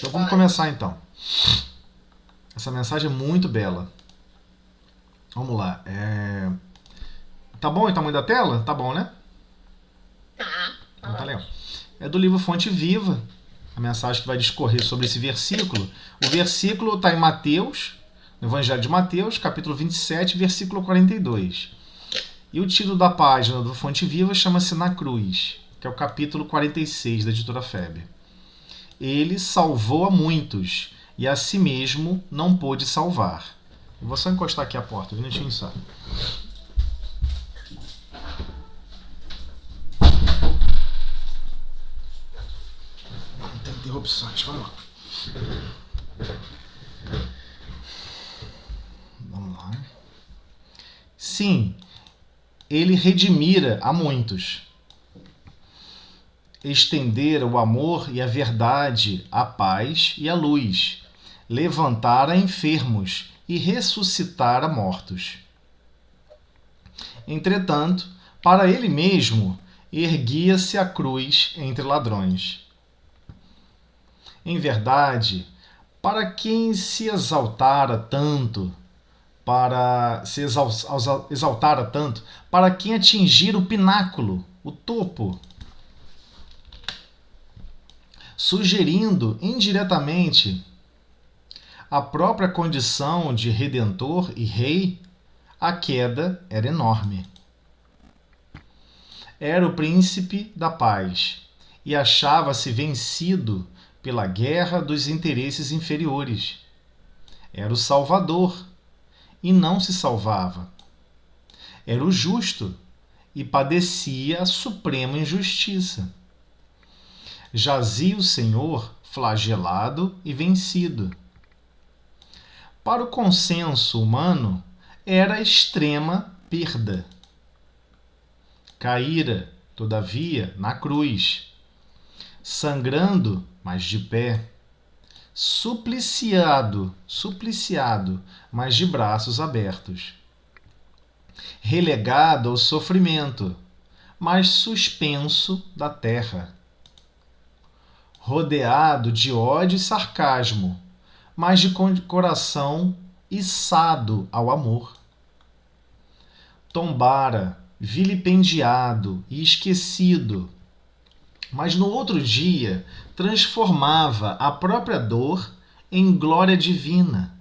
Então vamos começar então. Essa mensagem é muito bela. Vamos lá. Tá bom o tamanho da tela? Tá bom, né? Então tá legal. É do livro Fonte Viva, a mensagem que vai discorrer sobre esse versículo. O versículo está em Mateus, no Evangelho de Mateus, capítulo 27, versículo 42. E o título da página do Fonte Viva chama-se Na Cruz, que é o capítulo 46 da editora Feber. Ele salvou a muitos e a si mesmo não pôde salvar. Eu vou só encostar aqui a porta, um minutinho só. Não tem interrupções, vamos lá. Vamos lá. Sim, ele redimira a muitos. Estendera o amor e a verdade, a paz e a luz. Levantara enfermos e ressuscitara mortos. Entretanto, para ele mesmo, erguia-se a cruz entre ladrões. Em verdade, para quem se exaltara tanto, para quem atingir o pináculo, o topo, sugerindo indiretamente a própria condição de redentor e rei, a queda era enorme. Era o príncipe da paz e achava-se vencido pela guerra dos interesses inferiores. Era o Salvador e não se salvava. Era o justo e padecia a suprema injustiça. Jazia o Senhor flagelado e vencido. Para o consenso humano, era extrema perda. Caíra, todavia, na cruz, sangrando, mas de pé, supliciado, mas de braços abertos, relegado ao sofrimento, mas suspenso da terra, rodeado de ódio e sarcasmo, mas de coração içado ao amor. Tombara, vilipendiado e esquecido, mas no outro dia transformava a própria dor em glória divina.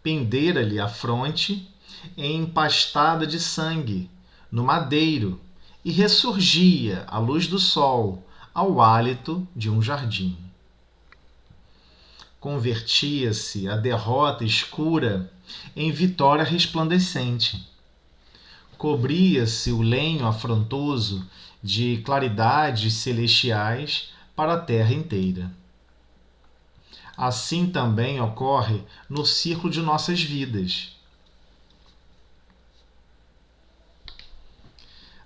Pendera-lhe a fronte empastada de sangue, no madeiro, e ressurgia à luz do sol, ao hálito de um jardim. Convertia-se a derrota escura em vitória resplandecente. Cobria-se o lenho afrontoso de claridades celestiais para a terra inteira. Assim também ocorre no círculo de nossas vidas.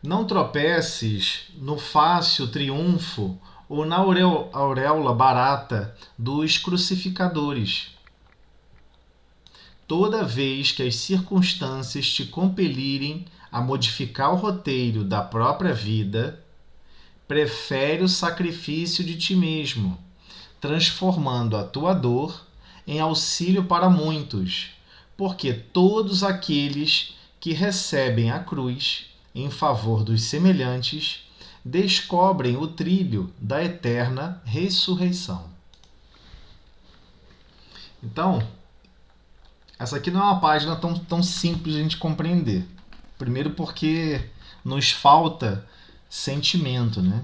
Não tropeces no fácil triunfo ou na auréola barata dos crucificadores. Toda vez que as circunstâncias te compelirem a modificar o roteiro da própria vida, prefere o sacrifício de ti mesmo, transformando a tua dor em auxílio para muitos, porque todos aqueles que recebem a cruz em favor dos semelhantes descobrem o trilho da eterna ressurreição. Então, essa aqui não é uma página tão simples de a gente compreender. Primeiro porque nos falta sentimento, né?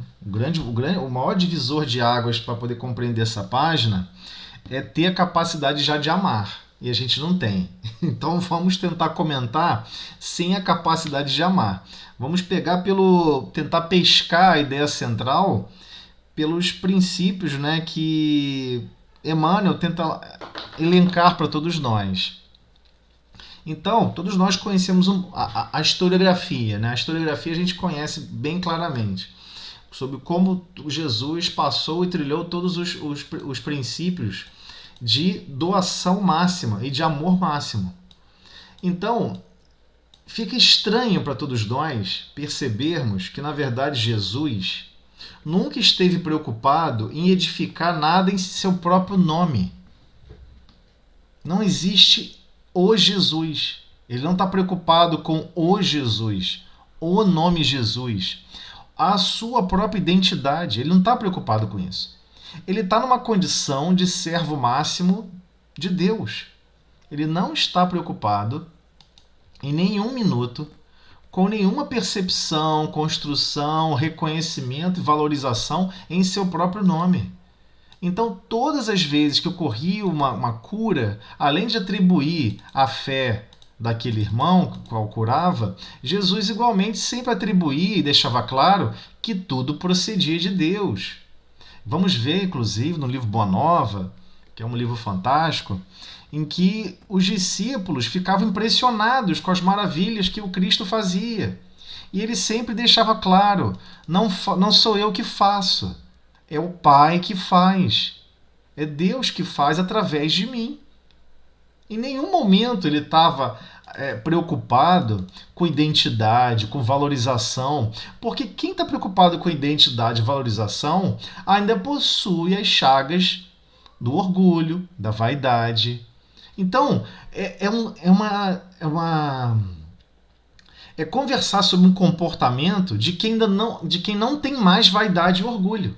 O maior divisor de águas para poder compreender essa página é ter a capacidade já de amar. E a gente não tem. Então vamos tentar comentar sem a capacidade de amar. Vamos tentar pescar a ideia central pelos princípios, né, que Emmanuel tenta elencar para todos nós. Então, todos nós conhecemos a historiografia, né? A historiografia a gente conhece bem claramente sobre como Jesus passou e trilhou todos os princípios de doação máxima e de amor máximo. Então, fica estranho para todos nós percebermos que, na verdade, Jesus nunca esteve preocupado em edificar nada em seu próprio nome. Não existe o Jesus. Ele não está preocupado com o Jesus, o nome Jesus, a sua própria identidade. Ele não está preocupado com isso. Ele está numa condição de servo máximo de Deus. Ele não está preocupado em nenhum minuto com nenhuma percepção, construção, reconhecimento e valorização em seu próprio nome. Então, todas as vezes que ocorria uma cura, além de atribuir a fé daquele irmão qual curava, Jesus igualmente sempre atribuía e deixava claro que tudo procedia de Deus. Vamos ver, inclusive, no livro Boa Nova, que é um livro fantástico, em que os discípulos ficavam impressionados com as maravilhas que o Cristo fazia. E ele sempre deixava claro, não sou eu que faço, é o Pai que faz. É Deus que faz através de mim. Em nenhum momento ele estava preocupado com identidade, com valorização, porque quem está preocupado com identidade e valorização ainda possui as chagas do orgulho, da vaidade. Então, é conversar sobre um comportamento de quem não tem mais vaidade e orgulho.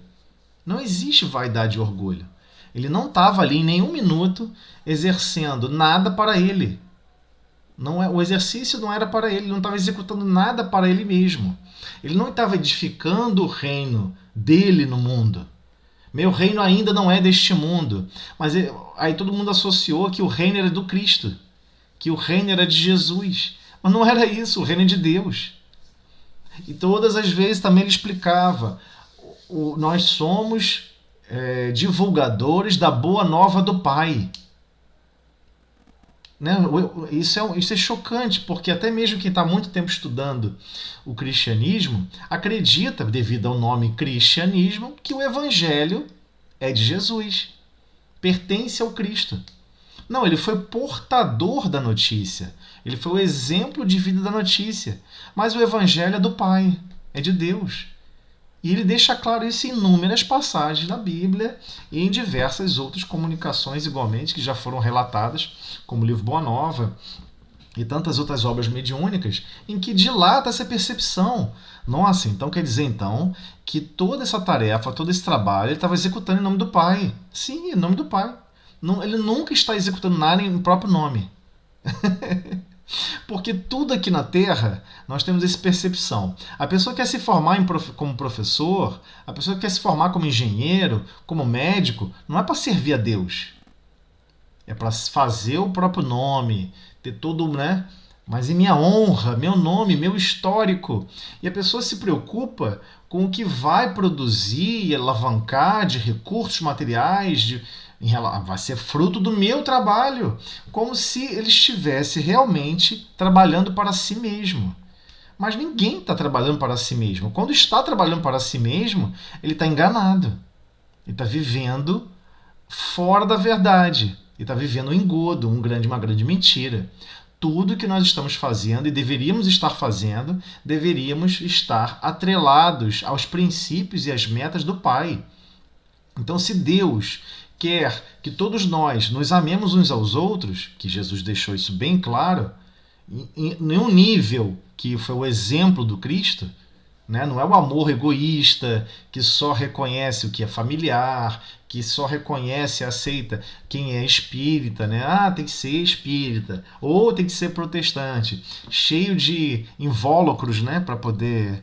Não existe vaidade e orgulho. Ele não estava ali em nenhum minuto exercendo nada para ele. O exercício não era para ele, não estava executando nada para ele mesmo. Ele não estava edificando o reino dele no mundo. Meu reino ainda não é deste mundo. Mas aí todo mundo associou que o reino era do Cristo, que o reino era de Jesus. Mas não era isso, o reino é de Deus. E todas as vezes também ele explicava, nós somos divulgadores da boa nova do Pai. Né? Isso é chocante, porque até mesmo quem está há muito tempo estudando o cristianismo acredita, devido ao nome cristianismo, que o evangelho é de Jesus, pertence ao Cristo. Não, ele foi portador da notícia, ele foi o exemplo de vida da notícia, mas o evangelho é do Pai, é de Deus. E ele deixa claro isso em inúmeras passagens na Bíblia e em diversas outras comunicações igualmente que já foram relatadas, como o livro Boa Nova e tantas outras obras mediúnicas, em que dilata essa percepção. Nossa, então quer dizer que toda essa tarefa, todo esse trabalho, ele estava executando em nome do Pai. Sim, em nome do Pai. Ele nunca está executando nada em próprio nome. Porque tudo aqui na Terra, nós temos essa percepção. A pessoa quer se formar como professor, a pessoa quer se formar como engenheiro, como médico, não é para servir a Deus. É para fazer o próprio nome, ter todo, né? Mas em minha honra, meu nome, meu histórico. E a pessoa se preocupa com o que vai produzir e alavancar de recursos materiais, vai ser fruto do meu trabalho, como se ele estivesse realmente trabalhando para si mesmo. Mas ninguém está trabalhando para si mesmo. Quando está trabalhando para si mesmo, ele está enganado. Ele está vivendo fora da verdade. Ele está vivendo um engodo, uma grande mentira. Tudo que nós estamos fazendo e deveríamos estar fazendo, deveríamos estar atrelados aos princípios e às metas do Pai. Então, se Deus quer que todos nós nos amemos uns aos outros, que Jesus deixou isso bem claro, em um nível que foi o exemplo do Cristo, né? Não é o amor egoísta que só reconhece o que é familiar, que só reconhece e aceita quem é espírita, né? Tem que ser espírita, ou tem que ser protestante, cheio de invólucros, né? Para poder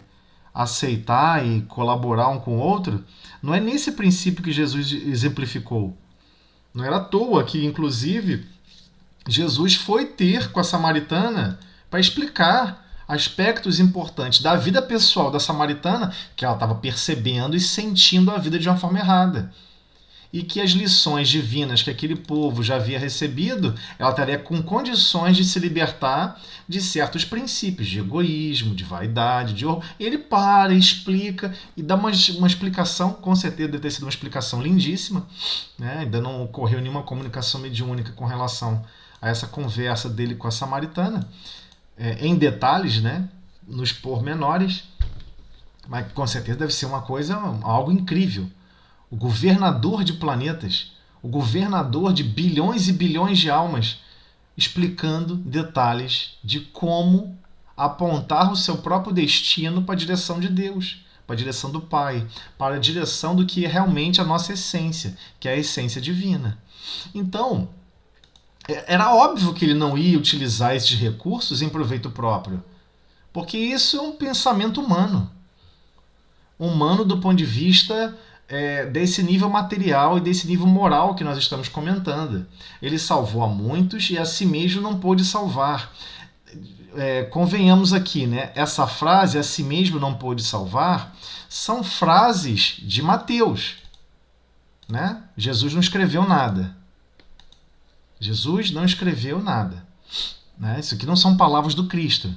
aceitar e colaborar um com o outro. Não é nesse princípio que Jesus exemplificou. Não era à toa que, inclusive, Jesus foi ter com a samaritana para explicar aspectos importantes da vida pessoal da samaritana que ela estava percebendo e sentindo a vida de uma forma errada. E que as lições divinas que aquele povo já havia recebido, ela estaria com condições de se libertar de certos princípios, de egoísmo, de vaidade, de orgulho. Ele explica e dá uma explicação, com certeza deve ter sido uma explicação lindíssima, né? Ainda não ocorreu nenhuma comunicação mediúnica com relação a essa conversa dele com a samaritana, em detalhes, né? Nos pormenores. Mas com certeza deve ser uma coisa, algo incrível. O governador de planetas, o governador de bilhões e bilhões de almas, explicando detalhes de como apontar o seu próprio destino para a direção de Deus, para a direção do Pai, para a direção do que é realmente a nossa essência, que é a essência divina. Então, era óbvio que ele não ia utilizar esses recursos em proveito próprio, porque isso é um pensamento humano. Humano do ponto de vista desse nível material e desse nível moral que nós estamos comentando. Ele salvou a muitos e a si mesmo não pôde salvar. Convenhamos aqui, né? Essa frase, a si mesmo não pôde salvar, são frases de Mateus. Né? Jesus não escreveu nada. Jesus não escreveu nada. Né? Isso aqui não são palavras do Cristo.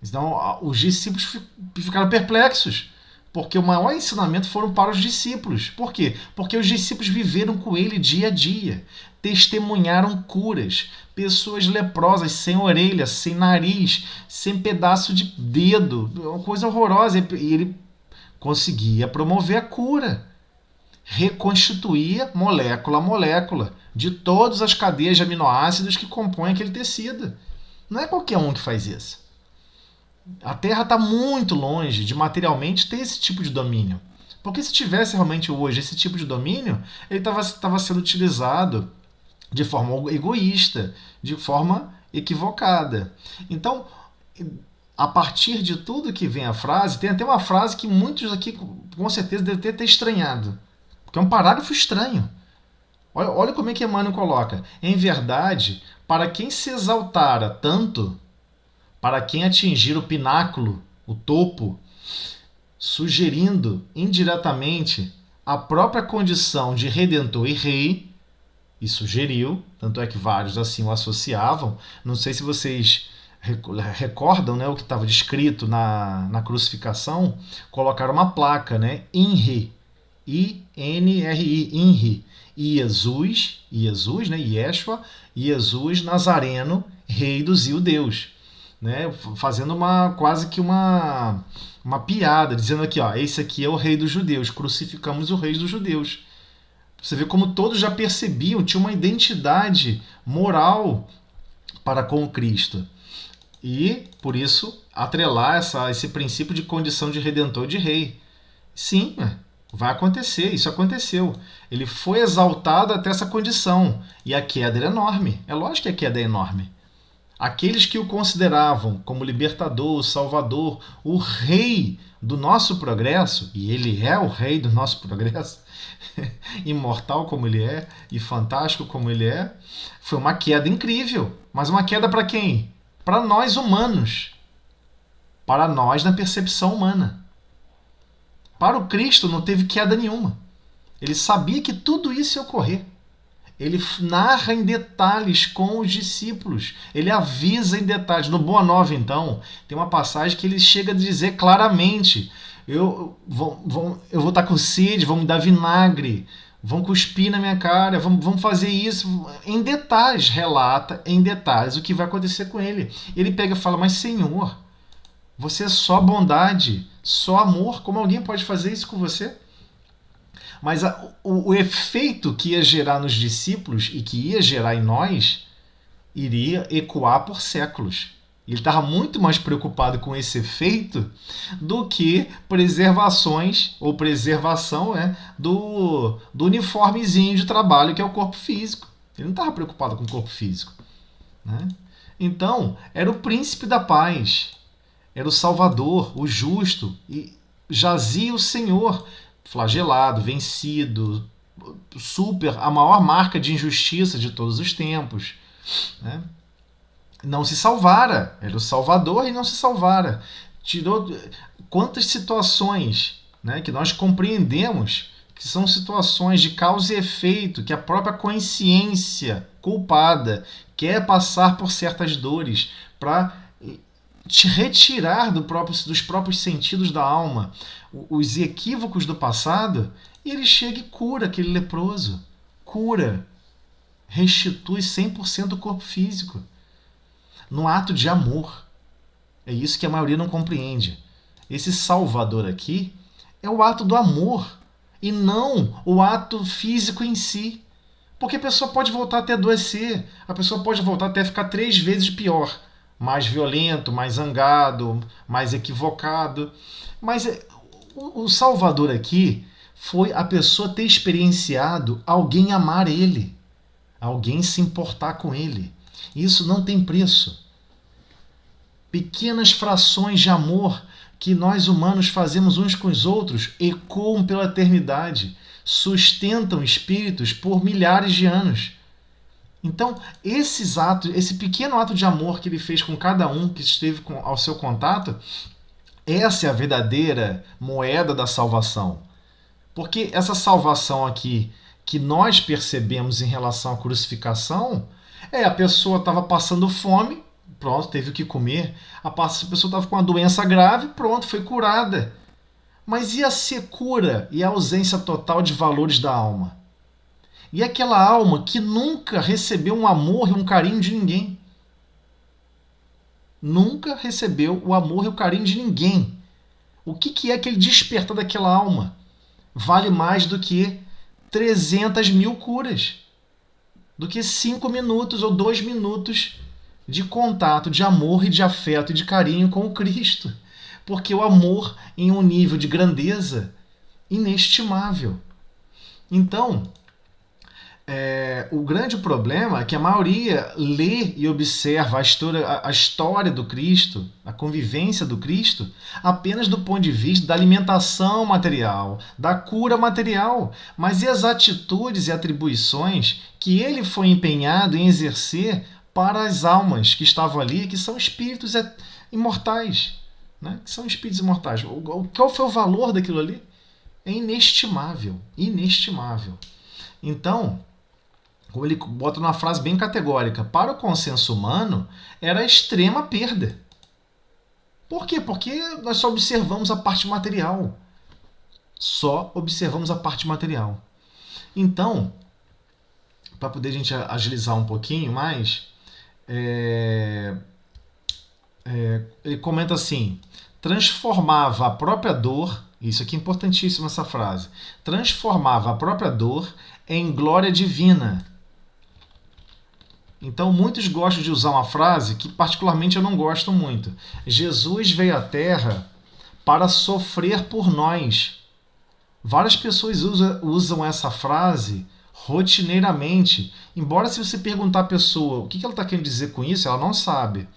Então, os discípulos ficaram perplexos, porque o maior ensinamento foram para os discípulos. Por quê? Porque os discípulos viveram com ele dia a dia, testemunharam curas, pessoas leprosas, sem orelha, sem nariz, sem pedaço de dedo, uma coisa horrorosa. E ele conseguia promover a cura, reconstituía molécula a molécula de todas as cadeias de aminoácidos que compõem aquele tecido. Não é qualquer um que faz isso. A Terra está muito longe de materialmente ter esse tipo de domínio. Porque se tivesse realmente hoje esse tipo de domínio, ele estava sendo utilizado de forma egoísta, de forma equivocada. Então, a partir de tudo que vem a frase, tem até uma frase que muitos aqui com certeza devem ter estranhado, porque é um parágrafo estranho. Olha como é que Emmanuel coloca. Em verdade, para quem se exaltara tanto, para quem atingir o pináculo, o topo, sugerindo indiretamente a própria condição de redentor e rei, e sugeriu, tanto é que vários assim o associavam. Não sei se vocês recordam, né, o que estava descrito na crucificação. Colocaram uma placa, né, INRI, I-N-R-I, INRI, Jesus, né, Jesus Nazareno, rei dos judeus. Né, fazendo quase que uma piada, dizendo aqui, ó, esse aqui é o rei dos judeus, crucificamos o rei dos judeus. Você vê como todos já percebiam, tinha uma identidade moral para com o Cristo. E, por isso, atrelar esse princípio de condição de redentor de rei. Sim, vai acontecer, isso aconteceu. Ele foi exaltado até essa condição. E a queda era enorme. É lógico que a queda é enorme. Aqueles que o consideravam como libertador, salvador, o rei do nosso progresso, e ele é o rei do nosso progresso, imortal como ele é e fantástico como ele é, foi uma queda incrível. Mas uma queda para quem? Para nós humanos. Para nós na percepção humana. Para o Cristo não teve queda nenhuma. Ele sabia que tudo isso ia ocorrer. Ele narra em detalhes com os discípulos. Ele avisa em detalhes. No Boa Nova, então, tem uma passagem que ele chega a dizer claramente: eu vou estar com sede, vão me dar vinagre, vão cuspir na minha cara, vão fazer isso. Em detalhes, relata em detalhes o que vai acontecer com ele. Ele pega e fala: mas Senhor, você é só bondade, só amor. Como alguém pode fazer isso com você? Mas o efeito que ia gerar nos discípulos e que ia gerar em nós iria ecoar por séculos. Ele estava muito mais preocupado com esse efeito do que preservações ou preservação do uniformezinho de trabalho que é o corpo físico. Ele não estava preocupado com o corpo físico. Né? Então, era o príncipe da paz, era o salvador, o justo, e jazia o Senhor, flagelado, vencido, a maior marca de injustiça de todos os tempos. Né? Não se salvara, era o Salvador e não se salvara. Tirou quantas situações, né, que nós compreendemos que são situações de causa e efeito, que a própria consciência culpada quer passar por certas dores para te retirar dos próprios sentidos da alma, os equívocos do passado, e ele chega e cura aquele leproso. Cura. Restitui 100% o corpo físico. No ato de amor. É isso que a maioria não compreende. esse Salvador aqui é o ato do amor e não o ato físico em si. Porque a pessoa pode voltar até adoecer, a pessoa pode voltar até ficar 3 vezes pior, mais violento, mais zangado, mais equivocado. Mas o Salvador aqui foi a pessoa ter experienciado alguém amar ele, alguém se importar com ele. Isso não tem preço. Pequenas frações de amor que nós humanos fazemos uns com os outros ecoam pela eternidade, sustentam espíritos por milhares de anos. Então, esses atos, esse pequeno ato de amor que ele fez com cada um que esteve ao seu contato, essa é a verdadeira moeda da salvação. Porque essa salvação aqui que nós percebemos em relação à crucificação a pessoa estava passando fome, pronto, teve o que comer. A pessoa estava com uma doença grave, pronto, foi curada. Mas e a secura e a ausência total de valores da alma? E aquela alma que nunca recebeu um amor e um carinho de ninguém? Nunca recebeu o amor e o carinho de ninguém. O que é aquele despertar daquela alma? Vale mais do que 300 mil curas. Do que 5 minutos ou 2 minutos de contato, de amor e de afeto e de carinho com o Cristo. Porque o amor em um nível de grandeza inestimável. Então, o grande problema é que a maioria lê e observa a história do Cristo, a convivência do Cristo, apenas do ponto de vista da alimentação material, da cura material. Mas e as atitudes e atribuições que ele foi empenhado em exercer para as almas que estavam ali, que são espíritos imortais? Né? Que são espíritos imortais. Qual foi o valor daquilo ali? É inestimável. Inestimável. Então, como ele bota numa frase bem categórica, para o consenso humano, era a extrema perda. Por quê? Porque nós só observamos a parte material. Só observamos a parte material. Então, para poder a gente agilizar um pouquinho mais, ele comenta assim: transformava a própria dor, isso aqui é importantíssimo essa frase, transformava a própria dor em glória divina. Então muitos gostam de usar uma frase que particularmente eu não gosto muito. Jesus veio à Terra para sofrer por nós. Várias pessoas usam essa frase rotineiramente, embora se você perguntar à pessoa o que ela está querendo dizer com isso, ela não sabe.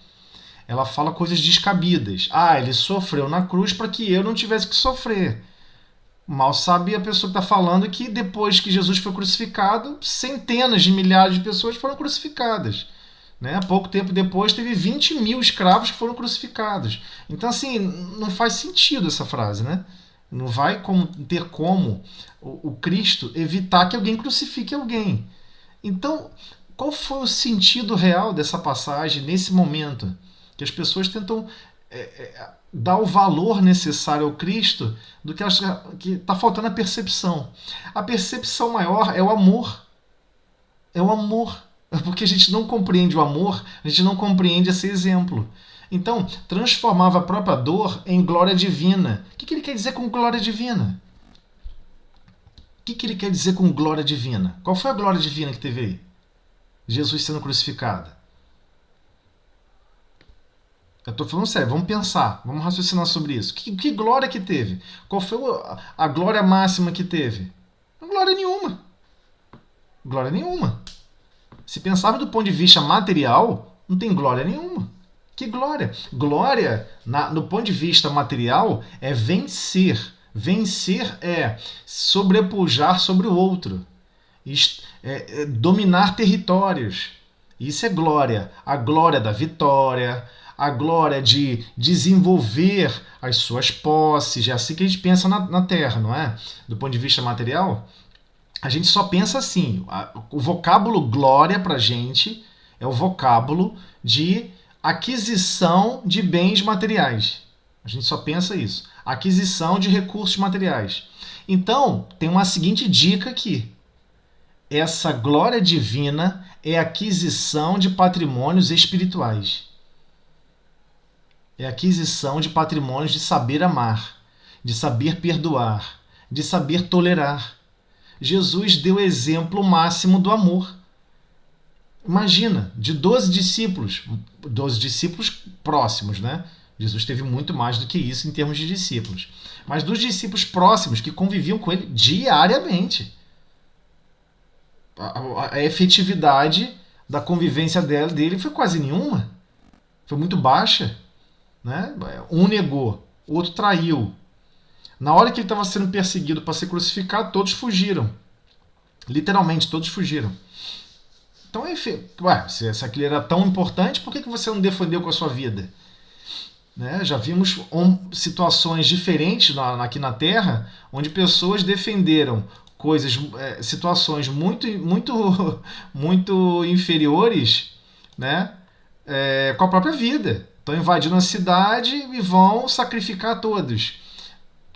Ela fala coisas descabidas. Ele sofreu na cruz para que eu não tivesse que sofrer. Mal sabe a pessoa que está falando que depois que Jesus foi crucificado, centenas de milhares de pessoas foram crucificadas. Né? Pouco tempo depois teve 20 mil escravos que foram crucificados. Então, assim, não faz sentido essa frase, né? Não vai ter como o Cristo evitar que alguém crucifique alguém. Então, qual foi o sentido real dessa passagem nesse momento? Que as pessoas tentam dar o valor necessário ao Cristo do que está faltando a percepção. A percepção maior é o amor. É o amor. Porque a gente não compreende o amor, a gente não compreende esse exemplo. Então, transformava a própria dor em glória divina. O que ele quer dizer com glória divina? O que ele quer dizer com glória divina? Qual foi a glória divina que teve aí? Jesus sendo crucificado. Eu estou falando sério, vamos pensar, vamos raciocinar sobre isso. Que glória que teve? Qual foi a glória máxima que teve? Glória nenhuma. Glória nenhuma. Se pensarmos do ponto de vista material, não tem glória nenhuma. Que glória? Glória, no ponto de vista material, é vencer. Vencer é sobrepujar sobre o outro. Dominar territórios. Isso é glória. A glória da vitória, a glória de desenvolver as suas posses. É assim que a gente pensa na Terra, não é? Do ponto de vista material, a gente só pensa assim. O vocábulo glória para a gente é o vocábulo de aquisição de bens materiais. A gente só pensa isso. Aquisição de recursos materiais. Então, tem uma seguinte dica aqui. Essa glória divina é aquisição de patrimônios espirituais. É a aquisição de patrimônios de saber amar, de saber perdoar, de saber tolerar. Jesus deu o exemplo máximo do amor. Imagina, de 12 discípulos próximos, né? Jesus teve muito mais do que isso em termos de discípulos. Mas dos discípulos próximos que conviviam com ele diariamente. A efetividade da convivência dele foi quase nenhuma. Foi muito baixa. Né? Um negou, o outro traiu. Na hora que ele estava sendo perseguido para ser crucificado, todos fugiram. Literalmente, todos fugiram. Então, se aquilo era tão importante, por que você não defendeu com a sua vida? Né? Já vimos situações diferentes aqui na Terra, onde pessoas defenderam situações muito inferiores, né? Com a própria vida. Estão invadindo a cidade e vão sacrificar todos.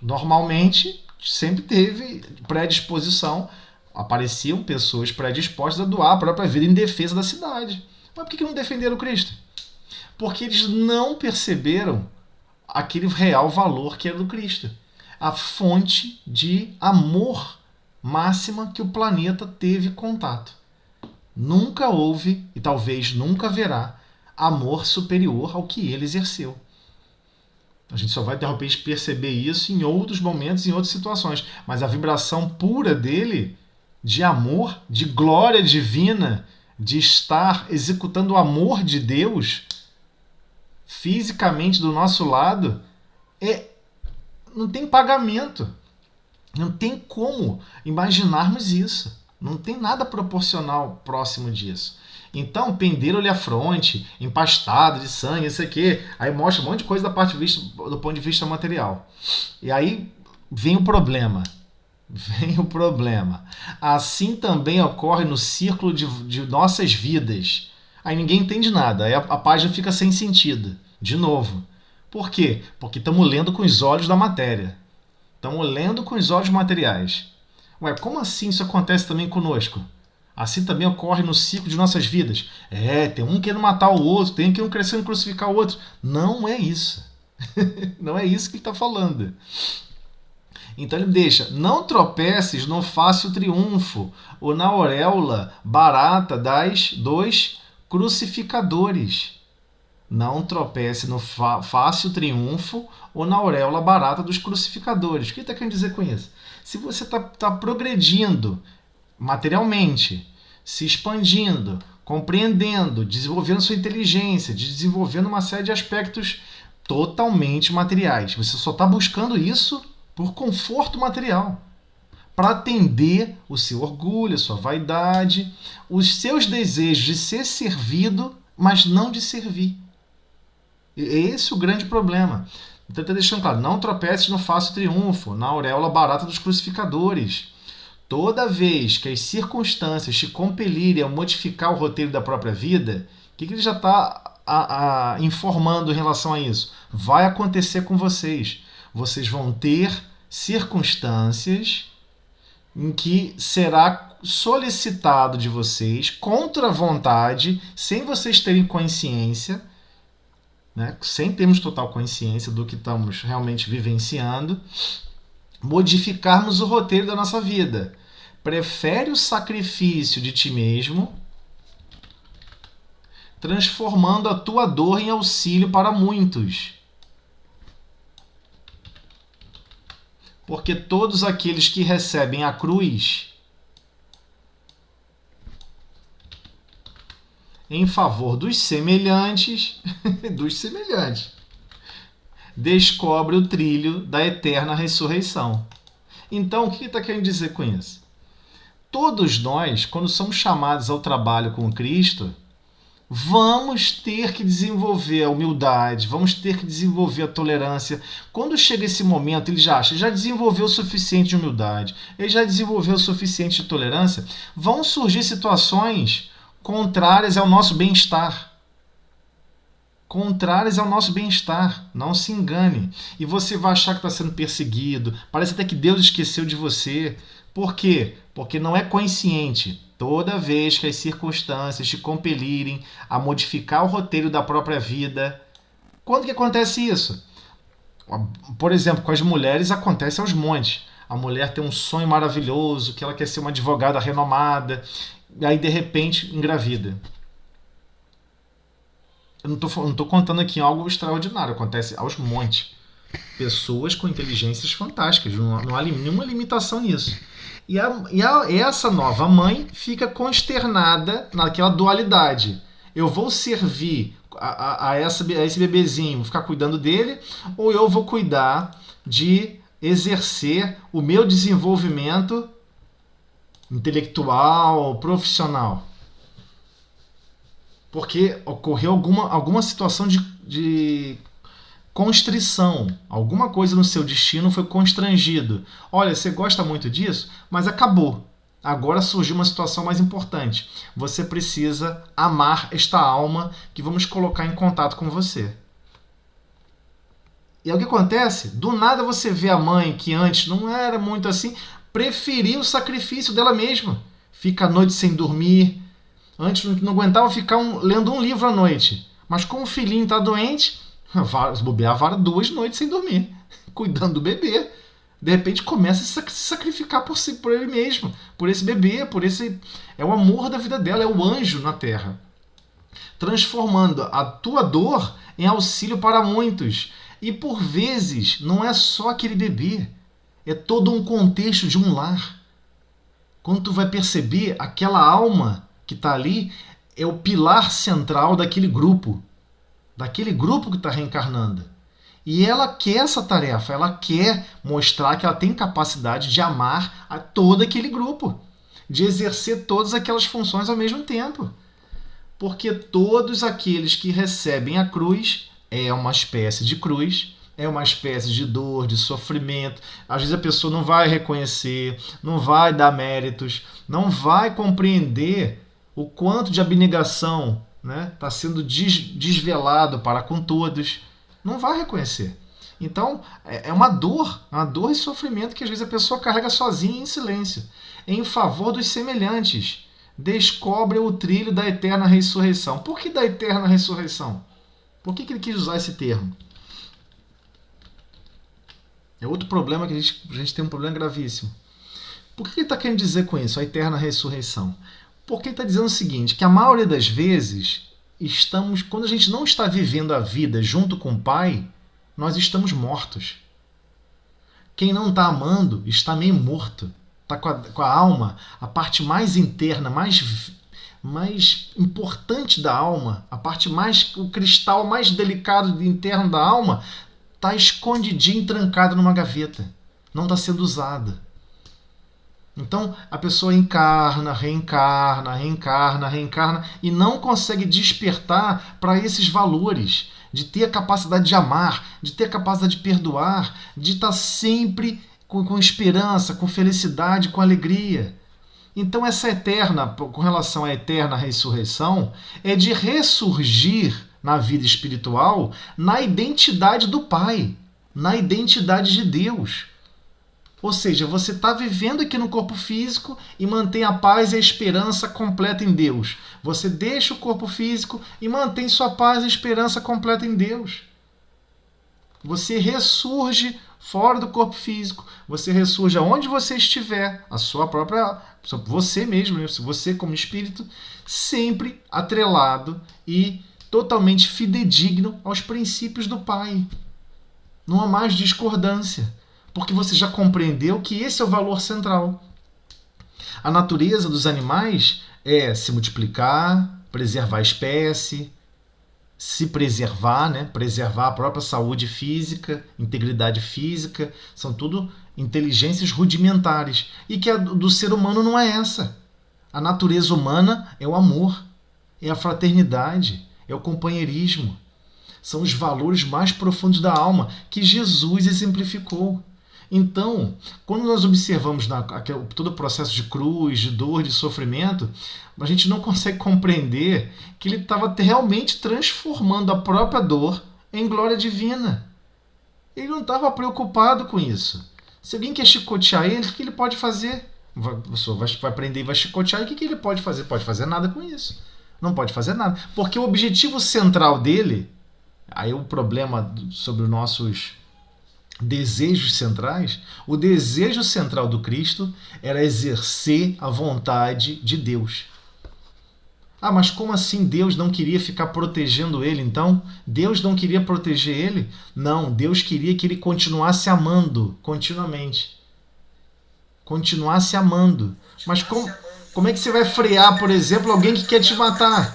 Normalmente, sempre teve predisposição. Apareciam pessoas predispostas a doar a própria vida em defesa da cidade. Mas por que não defenderam Cristo? Porque eles não perceberam aquele real valor que era do Cristo. A fonte de amor máxima que o planeta teve contato. Nunca houve, e talvez nunca haverá, amor superior ao que ele exerceu. A gente só vai de repente perceber isso em outros momentos, em outras situações. Mas a vibração pura dele, de amor, de glória divina, de estar executando o amor de Deus fisicamente do nosso lado, não tem pagamento. Não tem como imaginarmos isso. Não tem nada proporcional próximo disso. Então, penderam-lhe a fronte, empastado de sangue, isso aqui. Aí mostra um monte de coisa do ponto de vista material. E aí vem o problema. Assim também ocorre no círculo de nossas vidas. Aí ninguém entende nada. Aí a página fica sem sentido. De novo. Por quê? Porque estamos lendo com os olhos da matéria. Estamos lendo com os olhos materiais. Ué, como assim isso acontece também conosco? Assim também ocorre no ciclo de nossas vidas. Tem um querendo matar o outro, tem um querendo crucificar o outro. Não é isso. Não é isso que ele está falando. Então ele deixa, não tropeces no fácil triunfo ou na auréola barata dos crucificadores. Não tropece no fácil triunfo ou na auréola barata dos crucificadores. O que ele está querendo dizer com isso? Se você está progredindo materialmente, se expandindo, compreendendo, desenvolvendo sua inteligência, desenvolvendo uma série de aspectos totalmente materiais. Você só está buscando isso por conforto material, para atender o seu orgulho, a sua vaidade, os seus desejos de ser servido, mas não de servir. Esse é o grande problema. Então está deixando claro, não tropeces no fácil triunfo, na auréola barata dos crucificadores. Toda vez que as circunstâncias te compelirem a modificar o roteiro da própria vida, o que ele já está informando em relação a isso? Vai acontecer com vocês. Vocês vão ter circunstâncias em que será solicitado de vocês, contra a vontade, sem vocês terem consciência, né, sem termos total consciência do que estamos realmente vivenciando, modificarmos o roteiro da nossa vida. Prefere o sacrifício de ti mesmo, transformando a tua dor em auxílio para muitos. Porque todos aqueles que recebem a cruz em favor dos semelhantes, descobre o trilho da eterna ressurreição. Então, o que ele está querendo dizer com isso? Todos nós, quando somos chamados ao trabalho com Cristo, vamos ter que desenvolver a humildade, vamos ter que desenvolver a tolerância. Quando chega esse momento, ele já desenvolveu o suficiente de humildade, ele já desenvolveu o suficiente de tolerância, vão surgir situações contrárias ao nosso bem-estar. Não se engane. E você vai achar que está sendo perseguido, parece até que Deus esqueceu de você. Por quê? Porque não é consciente. Toda vez que as circunstâncias te compelirem a modificar o roteiro da própria vida, Quando que acontece isso? Por exemplo, com as mulheres acontece aos montes. A mulher tem um sonho maravilhoso, que ela quer ser uma advogada renomada, e aí de repente engravida. Eu não tô contando aqui algo extraordinário, acontece aos montes. Pessoas com inteligências fantásticas, não há nenhuma limitação nisso. Essa nova mãe fica consternada naquela dualidade. Eu vou servir a esse bebezinho, vou ficar cuidando dele, ou eu vou cuidar de exercer o meu desenvolvimento intelectual, profissional? Porque ocorreu alguma situação de constrição, alguma coisa no seu destino foi constrangido. Olha, você gosta muito disso, mas acabou. Agora surgiu uma situação mais importante. Você precisa amar esta alma que vamos colocar em contato com você. E aí o que acontece? Do nada você vê a mãe, que antes não era muito assim, preferir o sacrifício dela mesma. Fica a noite sem dormir. Antes não aguentava ficar lendo um livro à noite. Mas como o filhinho está doente, bobear 2 noites sem dormir, cuidando do bebê. De repente começa a se sacrificar por ele mesmo, por esse bebê, é o amor da vida dela, é o anjo na terra. Transformando a tua dor em auxílio para muitos. E por vezes não é só aquele bebê, é todo um contexto de um lar. Quando tu vai perceber, aquela alma que está ali é o pilar central daquele grupo que está reencarnando. E ela quer essa tarefa, ela quer mostrar que ela tem capacidade de amar a todo aquele grupo, de exercer todas aquelas funções ao mesmo tempo. Porque todos aqueles que recebem a cruz é uma espécie de cruz, é uma espécie de dor, de sofrimento. Às vezes a pessoa não vai reconhecer, não vai dar méritos, não vai compreender o quanto de abnegação está sendo desvelado para com todos. Não vai reconhecer. Então, é uma dor e sofrimento que às vezes a pessoa carrega sozinha em silêncio, em favor dos semelhantes. Descobre o trilho da eterna ressurreição. Por que da eterna ressurreição? Por que ele quis usar esse termo? É outro problema que a gente tem um problema gravíssimo. Por que ele está querendo dizer com isso, a eterna ressurreição? Porque ele está dizendo o seguinte, que a maioria das vezes, quando a gente não está vivendo a vida junto com o Pai, nós estamos mortos. Quem não está amando está meio morto. Está com a alma, a parte mais interna, mais importante da alma, o cristal mais delicado interno da alma, está escondidinho, trancado numa gaveta. Não está sendo usada. Então a pessoa reencarna e não consegue despertar para esses valores, de ter a capacidade de amar, de ter a capacidade de perdoar, de estar sempre com esperança, com felicidade, com alegria. Então essa eterna, com relação à eterna ressurreição, é de ressurgir na vida espiritual na identidade do Pai, na identidade de Deus. Ou seja, você está vivendo aqui no corpo físico e mantém a paz e a esperança completa em Deus. Você deixa o corpo físico e mantém sua paz e esperança completa em Deus. Você ressurge fora do corpo físico. Você ressurge aonde você estiver, você mesmo, você como espírito, sempre atrelado e totalmente fidedigno aos princípios do Pai. Não há mais discordância. Porque você já compreendeu que esse é o valor central. A natureza dos animais é se multiplicar, preservar a espécie, se preservar, preservar a própria saúde física, integridade física, são tudo inteligências rudimentares. E que a do ser humano não é essa. A natureza humana é o amor, é a fraternidade, é o companheirismo. São os valores mais profundos da alma que Jesus exemplificou. Então, quando nós observamos todo o processo de cruz, de dor, de sofrimento, a gente não consegue compreender que ele estava realmente transformando a própria dor em glória divina. Ele não estava preocupado com isso. Se alguém quer chicotear ele, o que ele pode fazer? A pessoa vai aprender e vai chicotear, e o que ele pode fazer? Pode fazer nada com isso. Não pode fazer nada. Porque o objetivo central dele Aí o problema sobre os nossos desejos centrais, o desejo central do Cristo era exercer a vontade de Deus. Ah, mas como assim Deus não queria ficar protegendo ele então? Deus não queria proteger ele? Não, Deus queria que ele continuasse amando continuamente. Continuasse amando. Mas como é que você vai frear, por exemplo, alguém que quer te matar?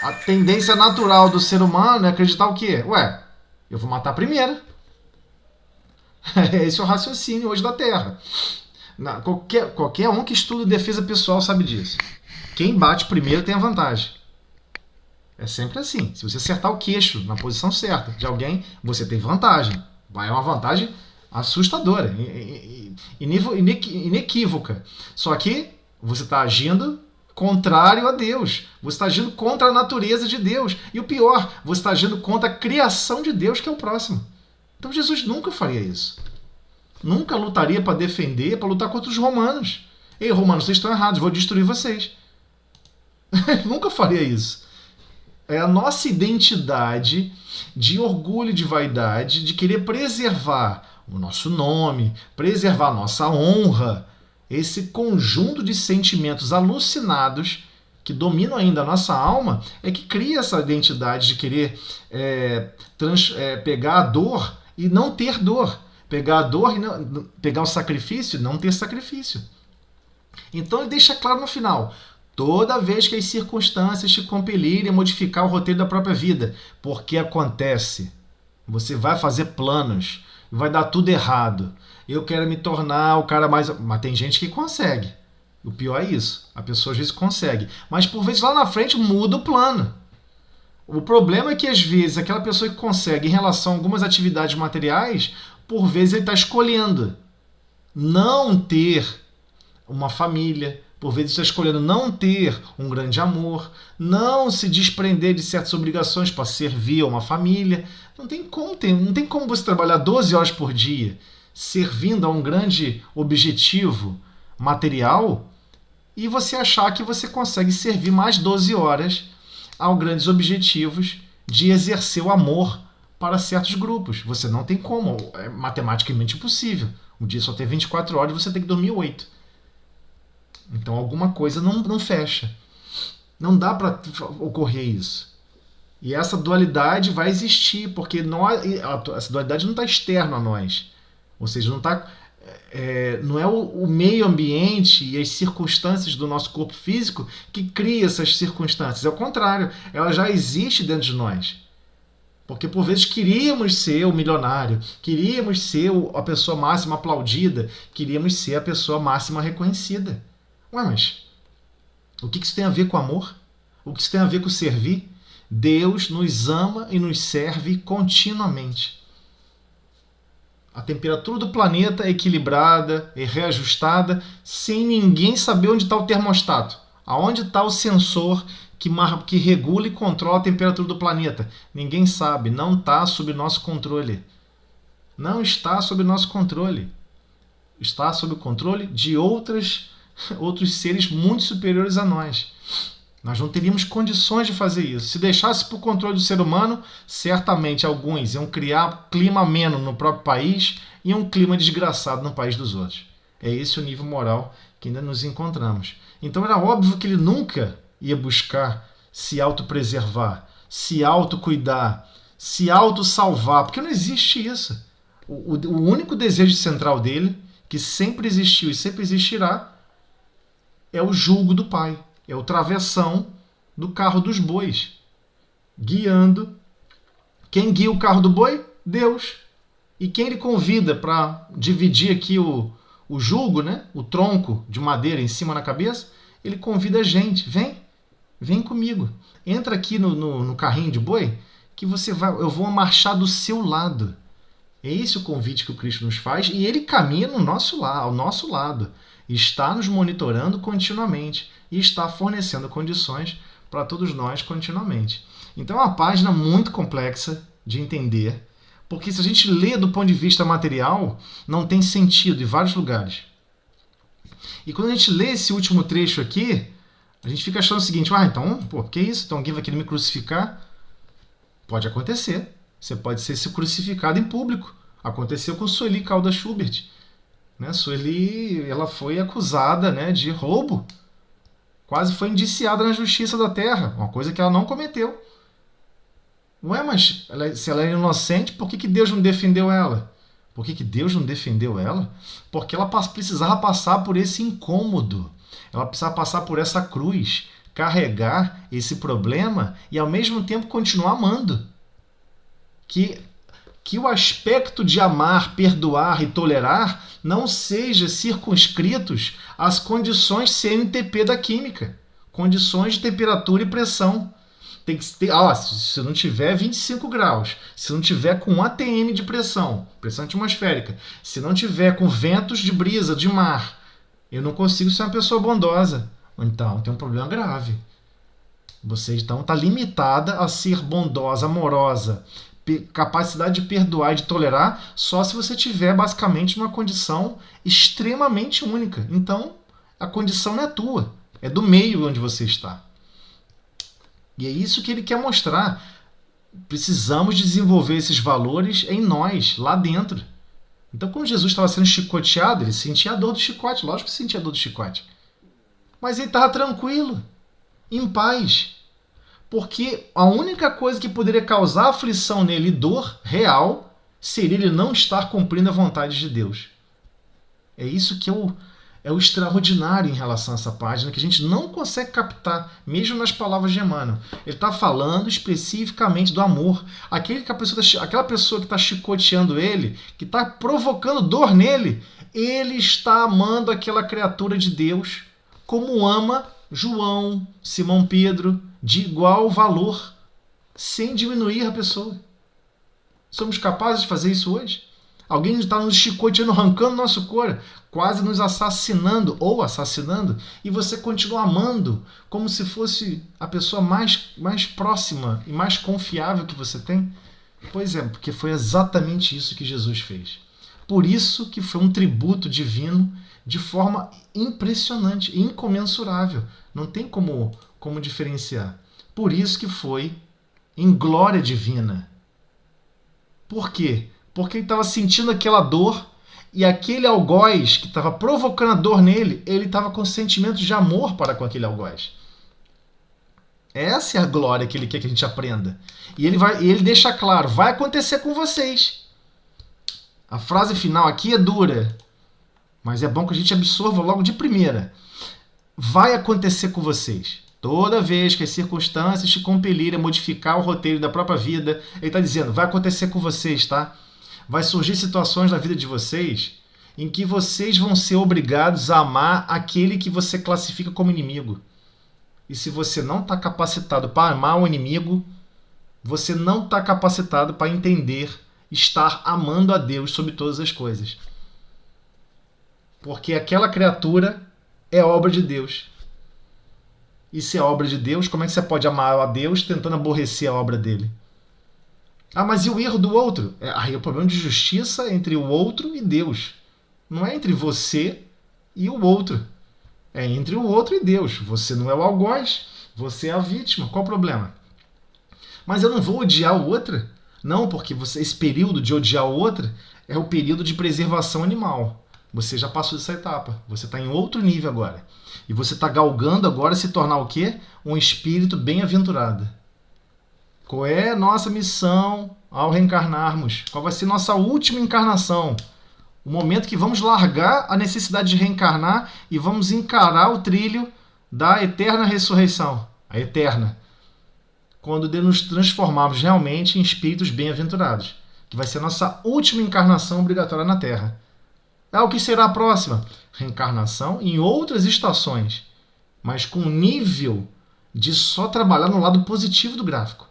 A tendência natural do ser humano é acreditar o quê? Ué, eu vou matar primeiro. Esse é o raciocínio hoje da Terra. Qualquer um que estuda defesa pessoal sabe disso. Quem bate primeiro tem a vantagem. É sempre assim. Se você acertar o queixo na posição certa de alguém, você tem vantagem. É uma vantagem assustadora, inequívoca. Só que você está agindo contrário a Deus. Você está agindo contra a natureza de Deus. E o pior, você está agindo contra a criação de Deus, que é o próximo. Então Jesus nunca faria isso. Nunca lutaria para defender, para lutar contra os romanos. Ei, romanos, vocês estão errados, vou destruir vocês. Nunca faria isso. É a nossa identidade de orgulho, de vaidade, de querer preservar o nosso nome, preservar a nossa honra, esse conjunto de sentimentos alucinados que dominam ainda a nossa alma, é que cria essa identidade de querer pegar a dor e não ter dor. Pegar a dor e não, pegar o sacrifício e não ter sacrifício. Então ele deixa claro no final: toda vez que as circunstâncias te compelirem a modificar o roteiro da própria vida, porque acontece, você vai fazer planos e vai dar tudo errado. Eu quero me tornar o cara mais... Mas tem gente que consegue. O pior é isso. A pessoa às vezes consegue. Mas por vezes lá na frente muda o plano. O problema é que às vezes aquela pessoa que consegue em relação a algumas atividades materiais, por vezes ele está escolhendo não ter uma família, por vezes está escolhendo não ter um grande amor, não se desprender de certas obrigações para servir a uma família. Não tem como você trabalhar 12 horas por dia servindo a um grande objetivo material e você achar que você consegue servir mais 12 horas a grandes objetivos de exercer o amor para certos grupos. Você não tem como, é matematicamente impossível. Um dia só tem 24 horas e você tem que dormir 8. Então alguma coisa não fecha. Não dá para ocorrer isso. E essa dualidade vai existir, porque essa dualidade não está externa a nós. Ou seja, não é o meio ambiente e as circunstâncias do nosso corpo físico que cria essas circunstâncias. É o contrário, ela já existe dentro de nós. Porque por vezes queríamos ser o milionário, queríamos ser a pessoa máxima aplaudida, queríamos ser a pessoa máxima reconhecida. Ué, mas o que isso tem a ver com amor? O que isso tem a ver com servir? Deus nos ama e nos serve continuamente. A temperatura do planeta é equilibrada e reajustada sem ninguém saber onde está o termostato. Aonde está o sensor que regula e controla a temperatura do planeta? Ninguém sabe, não está sob nosso controle. Não está sob nosso controle. Está sob o controle de outros seres muito superiores a nós. Nós não teríamos condições de fazer isso. Se deixasse por controle do ser humano, certamente alguns iam criar clima ameno no próprio país e um clima desgraçado no país dos outros. É esse o nível moral que ainda nos encontramos. Então era óbvio que ele nunca ia buscar se autopreservar, se autocuidar, se autossalvar, porque não existe isso. O único desejo central dele, que sempre existiu e sempre existirá, é o jugo do Pai. É o travessão do carro dos bois. Guiando. Quem guia o carro do boi? Deus. E quem ele convida para dividir aqui o jugo, né? O tronco de madeira em cima na cabeça? Ele convida a gente. Vem comigo. Entra aqui no carrinho de boi que eu vou marchar do seu lado. É esse o convite que o Cristo nos faz e ele caminha ao nosso lado. Está nos monitorando continuamente e está fornecendo condições para todos nós continuamente. Então é uma página muito complexa de entender, porque se a gente lê do ponto de vista material, não tem sentido em vários lugares. E quando a gente lê esse último trecho aqui, a gente fica achando o seguinte: então, que isso? Então alguém vai querer me crucificar? Pode acontecer. Você pode ser crucificado em público. Aconteceu com Sueli Caldas Schubert. Né? Sueli, ela foi acusada, né, de roubo. Quase foi indiciada na justiça da terra. Uma coisa que ela não cometeu. Ué, mas se ela é inocente, por que Deus não defendeu ela? Por que Deus não defendeu ela? Porque ela precisava passar por esse incômodo. Ela precisava passar por essa cruz, carregar esse problema e ao mesmo tempo continuar amando. Que o aspecto de amar, perdoar e tolerar não seja circunscritos às condições CNTP da química, condições de temperatura e pressão. Tem que ter, se não tiver 25 graus, se não tiver com 1 atm de pressão atmosférica, se não tiver com ventos de brisa, de mar, eu não consigo ser uma pessoa bondosa. Então, tem um problema grave. Você então está limitada a ser bondosa, amorosa, capacidade de perdoar e de tolerar, só se você tiver basicamente numa condição extremamente única. Então, a condição não é tua, é do meio onde você está. E é isso que ele quer mostrar. Precisamos desenvolver esses valores em nós, lá dentro. Então, quando Jesus estava sendo chicoteado, ele sentia a dor do chicote. Lógico que sentia a dor do chicote. Mas ele estava tranquilo, em paz. Porque a única coisa que poderia causar aflição nele, dor real, seria ele não estar cumprindo a vontade de Deus. É isso que é o extraordinário em relação a essa página, que a gente não consegue captar, mesmo nas palavras de Emmanuel. Ele está falando especificamente do amor. Aquela pessoa que está chicoteando ele, que está provocando dor nele, ele está amando aquela criatura de Deus como ama João, Simão Pedro, de igual valor, sem diminuir a pessoa. Somos capazes de fazer isso hoje? Alguém está nos chicoteando, arrancando nosso couro, quase nos assassinando ou assassinando, e você continua amando como se fosse a pessoa mais próxima e mais confiável que você tem? Pois é, porque foi exatamente isso que Jesus fez. Por isso que foi um tributo divino de forma impressionante, incomensurável. Não tem como diferenciar. Por isso que foi em glória divina. Por quê? Porque ele estava sentindo aquela dor e aquele algoz que estava provocando a dor nele, ele estava com sentimentos de amor para com aquele algoz. Essa é a glória que ele quer que a gente aprenda. E ele deixa claro, vai acontecer com vocês. A frase final aqui é dura, mas é bom que a gente absorva logo de primeira. Vai acontecer com vocês. Toda vez que as circunstâncias te compelirem a modificar o roteiro da própria vida, ele está dizendo, vai acontecer com vocês, tá? Vai surgir situações na vida de vocês em que vocês vão ser obrigados a amar aquele que você classifica como inimigo. E se você não está capacitado para amar o inimigo, você não está capacitado para entender, estar amando a Deus sobre todas as coisas. Porque aquela criatura é obra de Deus. E se é obra de Deus, como é que você pode amar a Deus tentando aborrecer a obra dele? Ah, mas e o erro do outro? Aí é o problema de justiça entre o outro e Deus. Não é entre você e o outro. É entre o outro e Deus. Você não é o algoz, você é a vítima. Qual o problema? Mas eu não vou odiar o outro? Não, porque esse período de odiar o outro é o período de preservação animal. Você já passou dessa etapa. Você está em outro nível agora. E você está galgando agora se tornar o quê? Um espírito bem-aventurado. Qual é a nossa missão ao reencarnarmos? Qual vai ser nossa última encarnação? O momento que vamos largar a necessidade de reencarnar e vamos encarar o trilho da eterna ressurreição. A eterna. Quando nos transformarmos realmente em espíritos bem-aventurados. Que vai ser a nossa última encarnação obrigatória na Terra. O que será a próxima? Reencarnação em outras estações, mas com nível de só trabalhar no lado positivo do gráfico.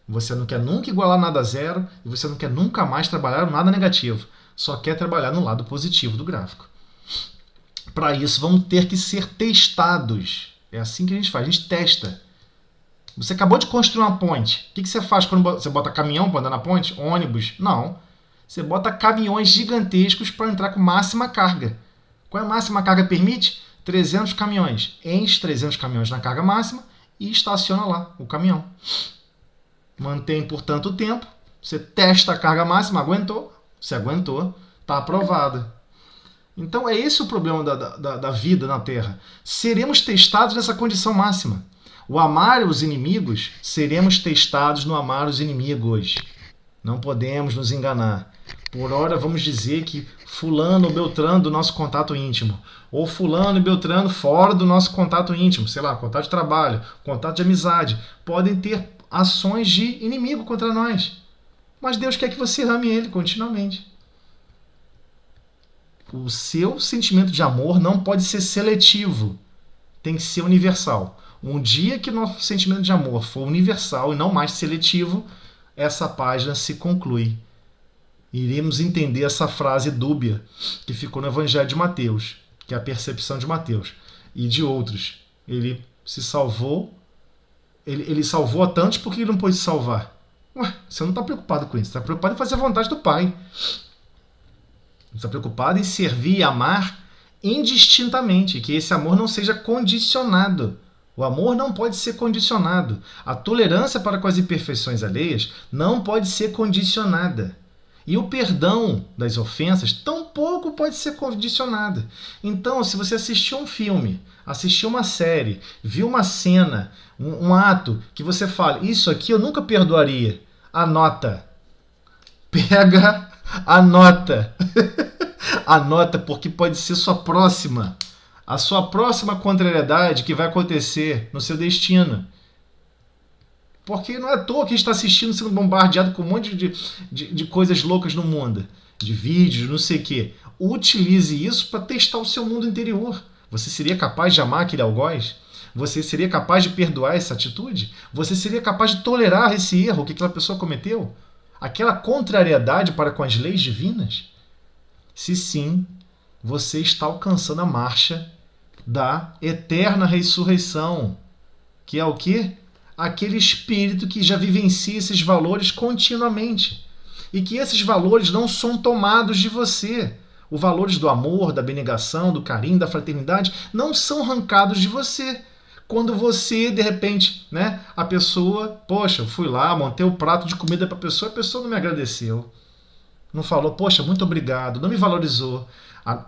Você não quer nunca igualar nada a zero e você não quer nunca mais trabalhar no nada negativo. Só quer trabalhar no lado positivo do gráfico. Para isso, vamos ter que ser testados. É assim que a gente faz, a gente testa. Você acabou de construir uma ponte. O que você faz quando você bota caminhão para andar na ponte? Ônibus? Não. Você bota caminhões gigantescos para entrar com máxima carga. Qual é a máxima carga que permite? 300 caminhões. Enche 300 caminhões na carga máxima e estaciona lá o caminhão. mantém por tanto tempo, você testa a carga máxima, aguentou, você aguentou, está aprovado. Então é esse o problema da vida na Terra. Seremos testados nessa condição máxima. O amar os inimigos, seremos testados no amar os inimigos. Não podemos nos enganar. Por hora vamos dizer que fulano ou beltrano do nosso contato íntimo, ou fulano e beltrano fora do nosso contato íntimo, sei lá, contato de trabalho, contato de amizade, podem ter ações de inimigo contra nós. Mas Deus quer que você ame ele continuamente. O seu sentimento de amor não pode ser seletivo, tem que ser universal. Um dia que nosso sentimento de amor for universal e não mais seletivo, essa página se conclui. Iremos entender essa frase dúbia que ficou no Evangelho de Mateus, que é a percepção de Mateus e de outros. Ele se salvou, ele salvou a tantos porque ele não pôde se salvar. Ué, você não está preocupado com isso, está preocupado em fazer a vontade do Pai. Está preocupado em servir e amar indistintamente, que esse amor não seja condicionado. O amor não pode ser condicionado. A tolerância para com as imperfeições alheias não pode ser condicionada. E o perdão das ofensas tampouco pode ser condicionado. Então, se você assistiu um filme, assistiu uma série, viu uma cena, um ato, que você fala, isso aqui eu nunca perdoaria, anota. Pega, anota. Anota, porque pode ser a sua próxima contrariedade que vai acontecer no seu destino. Porque não é à toa que a gente está assistindo, sendo bombardeado com um monte de coisas loucas no mundo. De vídeos, não sei o quê. Utilize isso para testar o seu mundo interior. Você seria capaz de amar aquele algoz? Você seria capaz de perdoar essa atitude? Você seria capaz de tolerar esse erro que aquela pessoa cometeu? Aquela contrariedade para com as leis divinas? Se sim, você está alcançando a marcha da eterna ressurreição. Que é o quê? Aquele espírito que já vivencia esses valores continuamente. E que esses valores não são tomados de você. Os valores do amor, da abnegação, do carinho, da fraternidade não são arrancados de você. Quando você, de repente, né, a pessoa, poxa, eu fui lá, montei o prato de comida para a pessoa não me agradeceu. Não falou, poxa, muito obrigado, não me valorizou.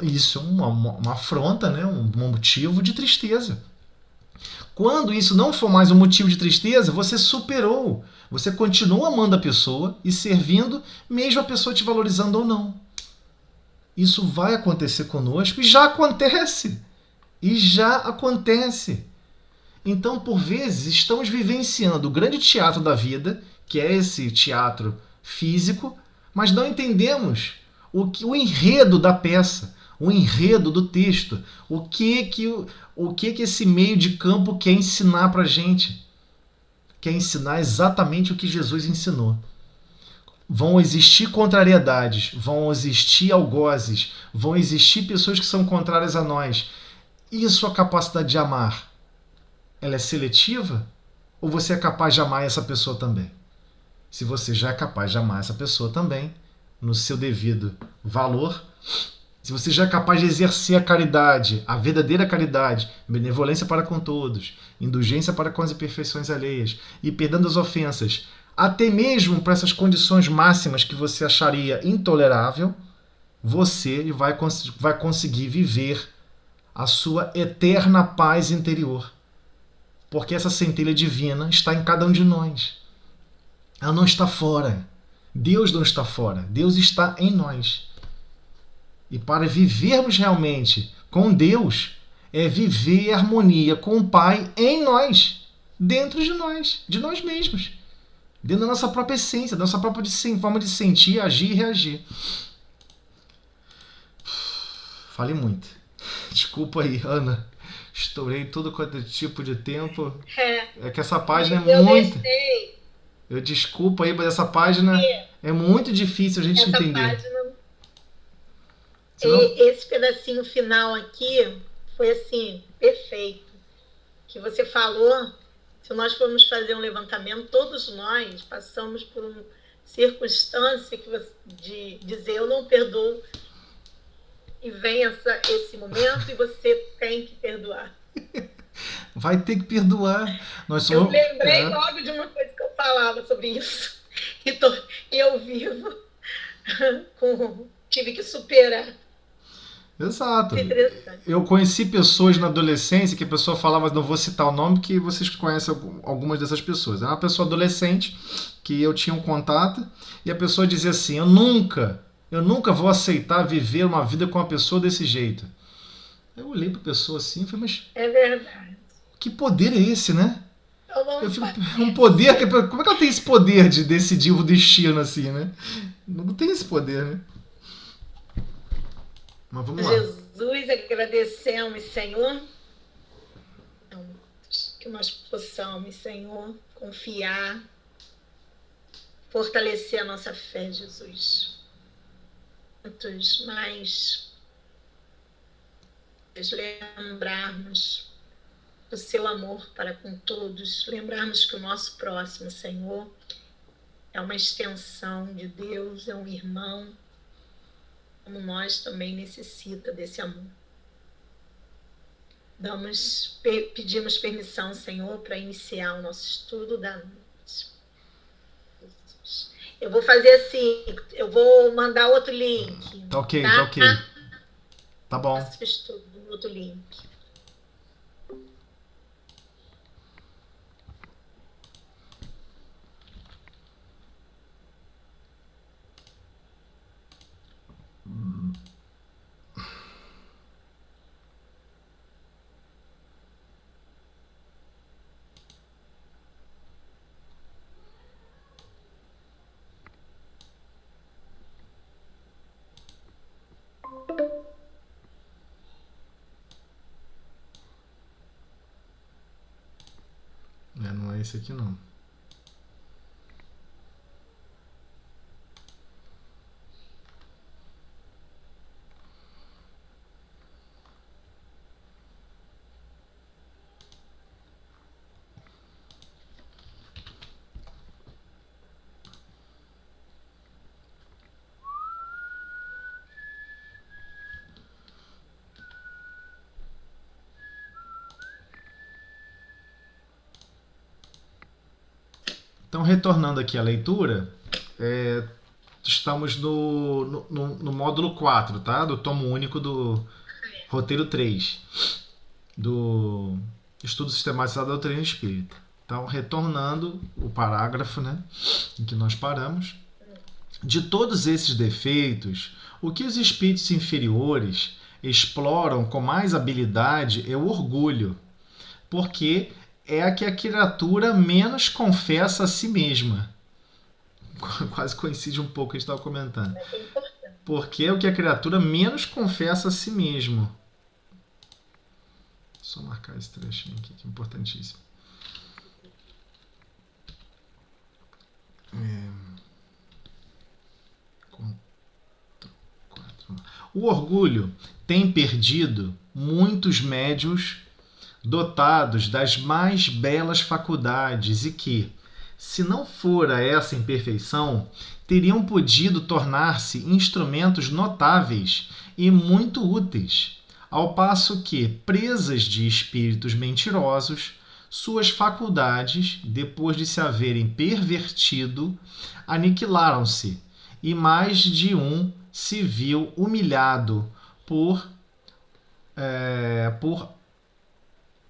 Isso é uma afronta, né, um motivo de tristeza. Quando isso não for mais um motivo de tristeza, você superou. Você continua amando a pessoa e servindo, mesmo a pessoa te valorizando ou não. Isso vai acontecer conosco e já acontece. E já acontece. Então, por vezes, estamos vivenciando o grande teatro da vida, que é esse teatro físico, mas não entendemos o enredo da peça, o enredo do texto, o que esse meio de campo quer ensinar para a gente. Quer ensinar exatamente o que Jesus ensinou. Vão existir contrariedades, vão existir algozes, vão existir pessoas que são contrárias a nós. E a sua capacidade de amar? Ela é seletiva? Ou você é capaz de amar essa pessoa também? Se você já é capaz de amar essa pessoa também, no seu devido valor, se você já é capaz de exercer a caridade, a verdadeira caridade, benevolência para com todos, indulgência para com as imperfeições alheias e perdão das ofensas, até mesmo para essas condições máximas que você acharia intolerável, você vai conseguir viver a sua eterna paz interior. Porque essa centelha divina está em cada um de nós. Ela não está fora. Deus não está fora. Deus está em nós. E para vivermos realmente com Deus, é viver em harmonia com o Pai em nós, dentro de nós mesmos. Dentro da nossa própria essência, da nossa própria forma de sentir, agir e reagir. Falei muito. Desculpa aí, Ana. Estourei todo quanto tipo de tempo. É que essa página é muito... Eu desculpa aí, mas essa página é muito difícil a gente entender. Esse pedacinho final aqui foi assim, perfeito. Que você falou, se nós formos fazer um levantamento, todos nós passamos por uma circunstância de dizer eu não perdoo, e vem esse momento e você tem que perdoar. Vai ter que perdoar. Eu lembrei logo de uma coisa que eu falava sobre isso. E eu vivo, tive que superar. Exato. Eu conheci pessoas na adolescência que a pessoa falava, não vou citar o nome, que vocês conhecem algumas dessas pessoas. Era uma pessoa adolescente que eu tinha um contato e a pessoa dizia assim, eu nunca vou aceitar viver uma vida com uma pessoa desse jeito. Eu olhei para a pessoa assim e falei, mas... É verdade. Que poder é esse, né? Eu fico, um poder... Como é que ela tem esse poder de decidir o destino assim, né? Não tem esse poder, né? Mas vamos lá. Jesus, agradecemos, Senhor, que nós possamos, Senhor, confiar, fortalecer a nossa fé, Jesus. Quantos mais lembrarmos do seu amor para com todos, lembrarmos que o nosso próximo, Senhor, é uma extensão de Deus, é um irmão, como nós também necessita desse amor. Pedimos permissão, Senhor, para iniciar o nosso estudo da noite. Eu vou fazer assim, eu vou mandar outro link. Tá ok. Tá bom. Faço o estudo do outro link. Não é esse aqui não. Então, retornando aqui à leitura, estamos no módulo 4, tá? Do tomo único do roteiro 3, do Estudo Sistematizado da Doutrina Espírita. Então, retornando o parágrafo, né, em que nós paramos. De todos esses defeitos, o que os espíritos inferiores exploram com mais habilidade é o orgulho, porque é a que a criatura menos confessa a si mesma. Quase coincide um pouco com o que a gente estava comentando. Porque é o que a criatura menos confessa a si mesmo. Só marcar esse trechinho aqui, que é importantíssimo. O orgulho tem perdido muitos médiuns dotados das mais belas faculdades e que, se não fora essa imperfeição, teriam podido tornar-se instrumentos notáveis e muito úteis, ao passo que, presas de espíritos mentirosos, suas faculdades, depois de se haverem pervertido, aniquilaram-se, e mais de um se viu humilhado por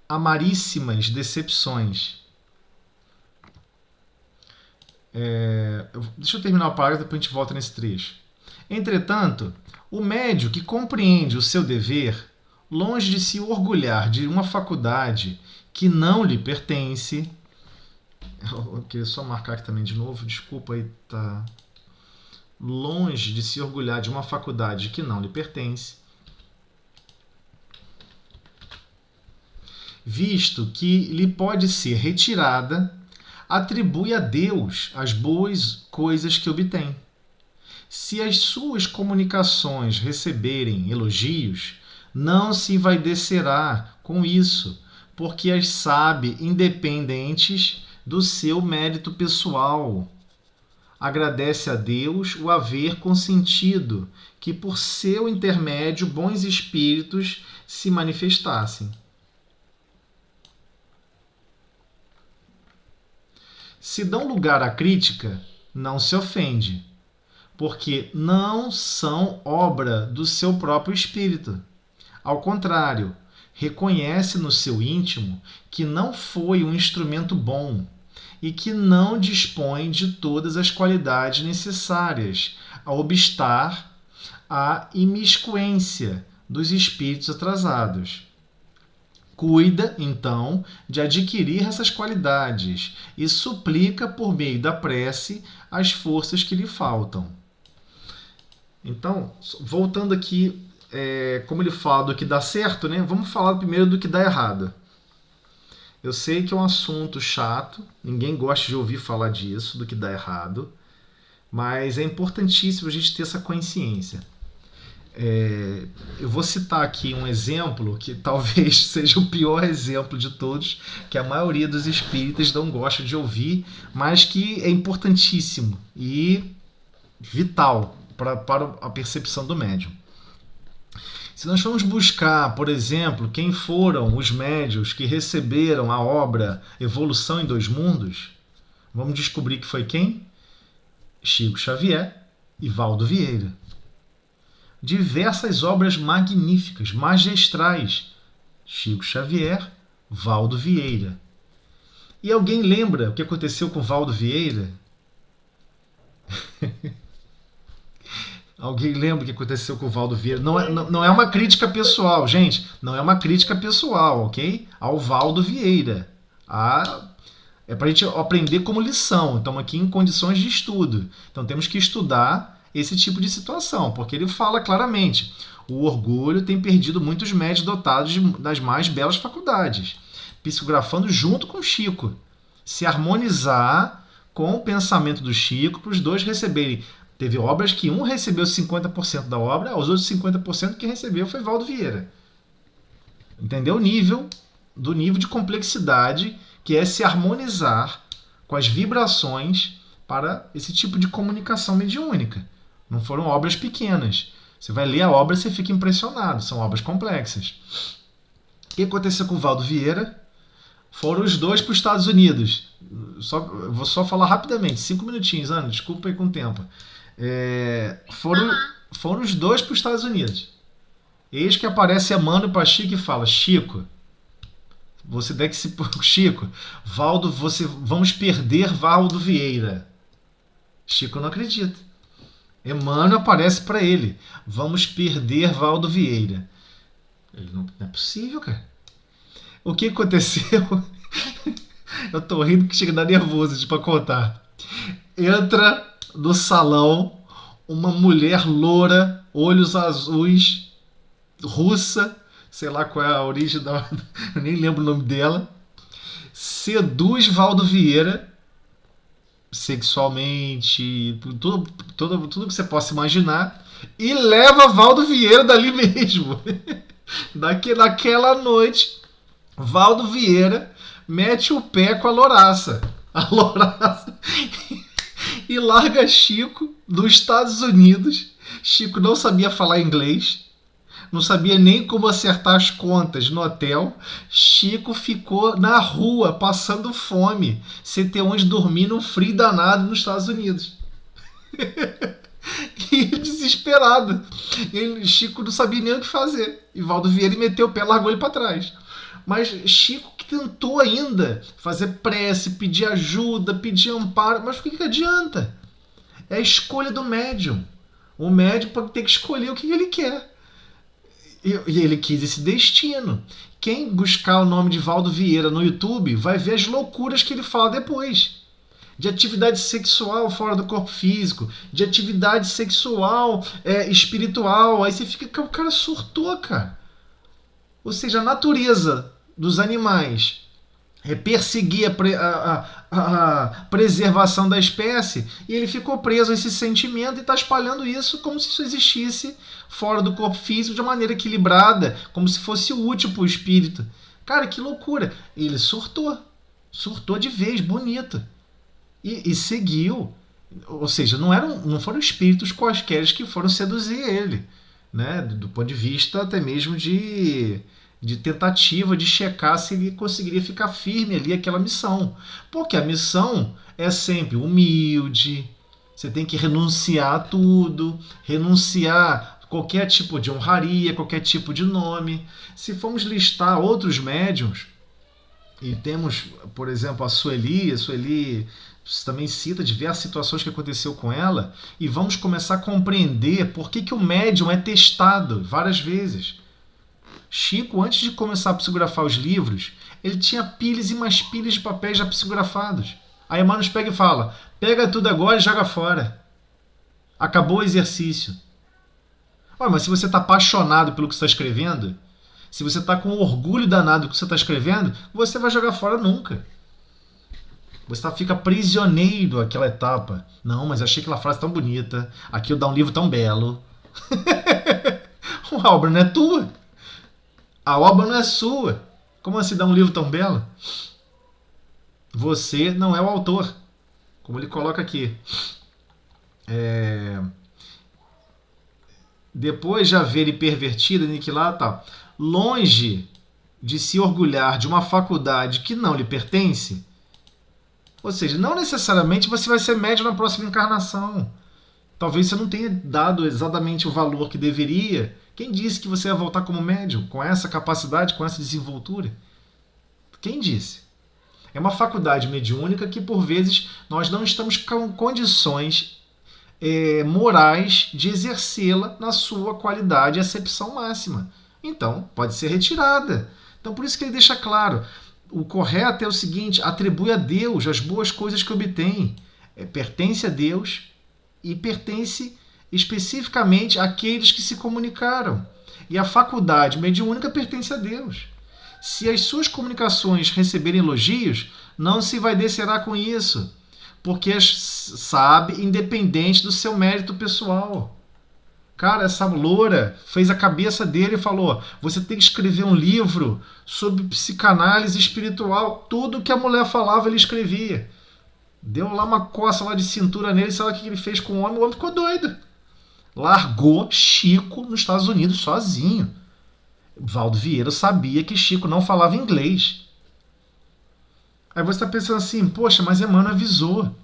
amaríssimas decepções. Deixa eu terminar o parágrafo, depois a gente volta nesse trecho. Entretanto, o médio que compreende o seu dever, longe de se orgulhar de uma faculdade que não lhe pertence... Eu queria só marcar aqui também de novo, desculpa aí, tá... Longe de se orgulhar de uma faculdade que não lhe pertence, visto que lhe pode ser retirada, atribui a Deus as boas coisas que obtém. Se as suas comunicações receberem elogios, não se envaidecerá com isso, porque as sabe independentes do seu mérito pessoal. Agradece a Deus o haver consentido que por seu intermédio bons espíritos se manifestassem. Se dão lugar à crítica, não se ofende, porque não são obra do seu próprio espírito. Ao contrário, reconhece no seu íntimo que não foi um instrumento bom e que não dispõe de todas as qualidades necessárias a obstar à imiscuência dos espíritos atrasados. Cuida, então, de adquirir essas qualidades e suplica por meio da prece as forças que lhe faltam. Então, voltando aqui, como ele fala do que dá certo, né? Vamos falar primeiro do que dá errado. Eu sei que é um assunto chato, ninguém gosta de ouvir falar disso, do que dá errado, mas é importantíssimo a gente ter essa consciência. Eu vou citar aqui um exemplo que talvez seja o pior exemplo de todos, que a maioria dos espíritas não gosta de ouvir, mas que é importantíssimo e vital para a percepção do médium. Se nós formos buscar, por exemplo, quem foram os médiuns que receberam a obra Evolução em Dois Mundos, vamos descobrir que foi quem? Chico Xavier e Valdo Vieira. Diversas obras magníficas, magistrais. Chico Xavier, Valdo Vieira. E alguém lembra o que aconteceu com Valdo Vieira? Alguém lembra o que aconteceu com o Valdo Vieira? Não é uma crítica pessoal, gente. Não é uma crítica pessoal, ok? Ao Valdo Vieira. É para a gente aprender como lição. Estamos aqui em condições de estudo. Então temos que estudar esse tipo de situação, porque ele fala claramente: o orgulho tem perdido muitos médios dotados das mais belas faculdades, psicografando junto com Chico, se harmonizar com o pensamento do Chico para os dois receberem. Teve obras que um recebeu 50% da obra, os outros 50% que recebeu foi Valdo Vieira. Entendeu? Do nível de complexidade que é se harmonizar com as vibrações para esse tipo de comunicação mediúnica. Não foram obras pequenas. Você vai ler a obra e você fica impressionado. São obras complexas. O que aconteceu com o Valdo Vieira? Foram os dois para os Estados Unidos. Vou só falar rapidamente, 5 minutinhos, Ana, desculpa aí com o tempo. Foram os dois para os Estados Unidos. Eis que aparece Emmanuel para Chico e fala: Chico, você deve se... Chico, vamos perder Valdo Vieira. Chico não acredita. Emmanuel aparece para ele: vamos perder Valdo Vieira. Ele não é possível, cara. O que aconteceu? Eu tô rindo que chega a dar nervoso para contar. Entra no salão uma mulher loura, olhos azuis, russa, sei lá qual é a origem da... Eu nem lembro o nome dela. Seduz Valdo Vieira sexualmente, tudo que você possa imaginar, e leva Valdo Vieira dali mesmo. Naquela noite, Valdo Vieira mete o pé com a louraça. E larga Chico nos Estados Unidos. Chico não sabia falar inglês, não sabia nem como acertar as contas no hotel. Chico ficou na rua, passando fome, sem ter onde dormir num frio danado nos Estados Unidos. E desesperado. Chico não sabia nem o que fazer. E Valdo Vieira meteu o pé e largou ele para trás. Mas Chico que tentou ainda fazer prece, pedir ajuda, pedir amparo. Mas o que adianta? É a escolha do médium. O médium pode ter que escolher o que ele quer. E ele quis esse destino. Quem buscar o nome de Valdo Vieira no YouTube vai ver as loucuras que ele fala depois. De atividade sexual fora do corpo físico, de atividade sexual espiritual. Aí você fica, o cara surtou, cara. Ou seja, a natureza dos animais é perseguir a preservação da espécie, e ele ficou preso a esse sentimento e está espalhando isso como se isso existisse fora do corpo físico de uma maneira equilibrada, como se fosse útil para o espírito. Cara, que loucura! Ele surtou de vez, bonito, e seguiu. Ou seja, não foram espíritos quaisquer que foram seduzir ele, né? Do ponto de vista até mesmo de de tentativa de checar se ele conseguiria ficar firme ali aquela missão. Porque a missão é sempre humilde, você tem que renunciar a tudo, renunciar a qualquer tipo de honraria, qualquer tipo de nome. Se formos listar outros médiuns, e temos, por exemplo, a Sueli também cita diversas situações que aconteceu com ela, e vamos começar a compreender por que o médium é testado várias vezes. Chico, antes de começar a psicografar os livros, ele tinha pilhas e mais pilhas de papéis já psicografados. Aí Emmanuel pega e fala, pega tudo agora e joga fora. Acabou o exercício. Ué, mas se você está apaixonado pelo que você está escrevendo, se você está com orgulho danado do que você está escrevendo, você vai jogar fora nunca. Você fica prisioneiro daquela etapa. Não, mas eu achei aquela frase tão bonita. Aquilo dá um livro tão belo. A obra não é tua. A obra não é sua. Como assim dá um livro tão belo? Você não é o autor. Como ele coloca aqui. Depois de haver pervertido, aniquilado, tal, longe de se orgulhar de uma faculdade que não lhe pertence, ou seja, não necessariamente você vai ser médium na próxima encarnação. Talvez você não tenha dado exatamente o valor que deveria. Quem disse que você ia voltar como médium, com essa capacidade, com essa desenvoltura? Quem disse? É uma faculdade mediúnica que, por vezes, nós não estamos com condições morais de exercê-la na sua qualidade e acepção máxima. Então, pode ser retirada. Então, por isso que ele deixa claro, o correto é o seguinte, atribui a Deus as boas coisas que obtém. Pertence a Deus e pertence especificamente àqueles que se comunicaram. E a faculdade mediúnica pertence a Deus. Se as suas comunicações receberem elogios, não se vai descerá com isso, porque sabe, independente do seu mérito pessoal. Cara, essa loura fez a cabeça dele e falou, você tem que escrever um livro sobre psicanálise espiritual. Tudo que a mulher falava, ele escrevia. Deu lá uma coça lá de cintura nele, sabe o que ele fez com o homem ficou doido. Largou Chico nos Estados Unidos sozinho. Valdo Vieira sabia que Chico não falava inglês. Aí você está pensando assim, poxa, mas Emmanuel avisou.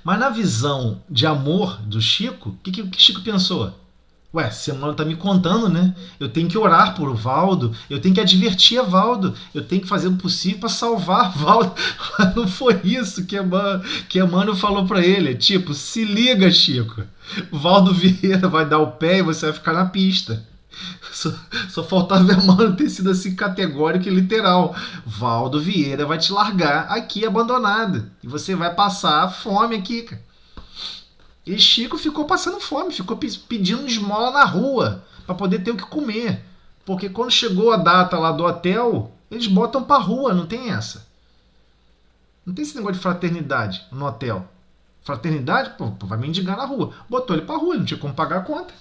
Mas na visão de amor do Chico, o que Chico pensou? Ué, se Emmanuel está me contando, né? Eu tenho que orar por Valdo, eu tenho que advertir a Valdo, eu tenho que fazer o possível para salvar Valdo. Mas não foi isso que Emmanuel falou para ele. Tipo, se liga, Chico. Valdo Vieira vai dar o pé e você vai ficar na pista. Só faltava Emmanuel ter sido assim categórico e literal. Valdo Vieira vai te largar aqui abandonado. E você vai passar fome aqui, cara. E Chico ficou passando fome, ficou pedindo esmola na rua para poder ter o que comer. Porque quando chegou a data lá do hotel, eles botam pra rua, não tem essa. Não tem esse negócio de fraternidade no hotel. Fraternidade, pô, vai mendigar na rua. Botou ele pra rua, não tinha como pagar a conta.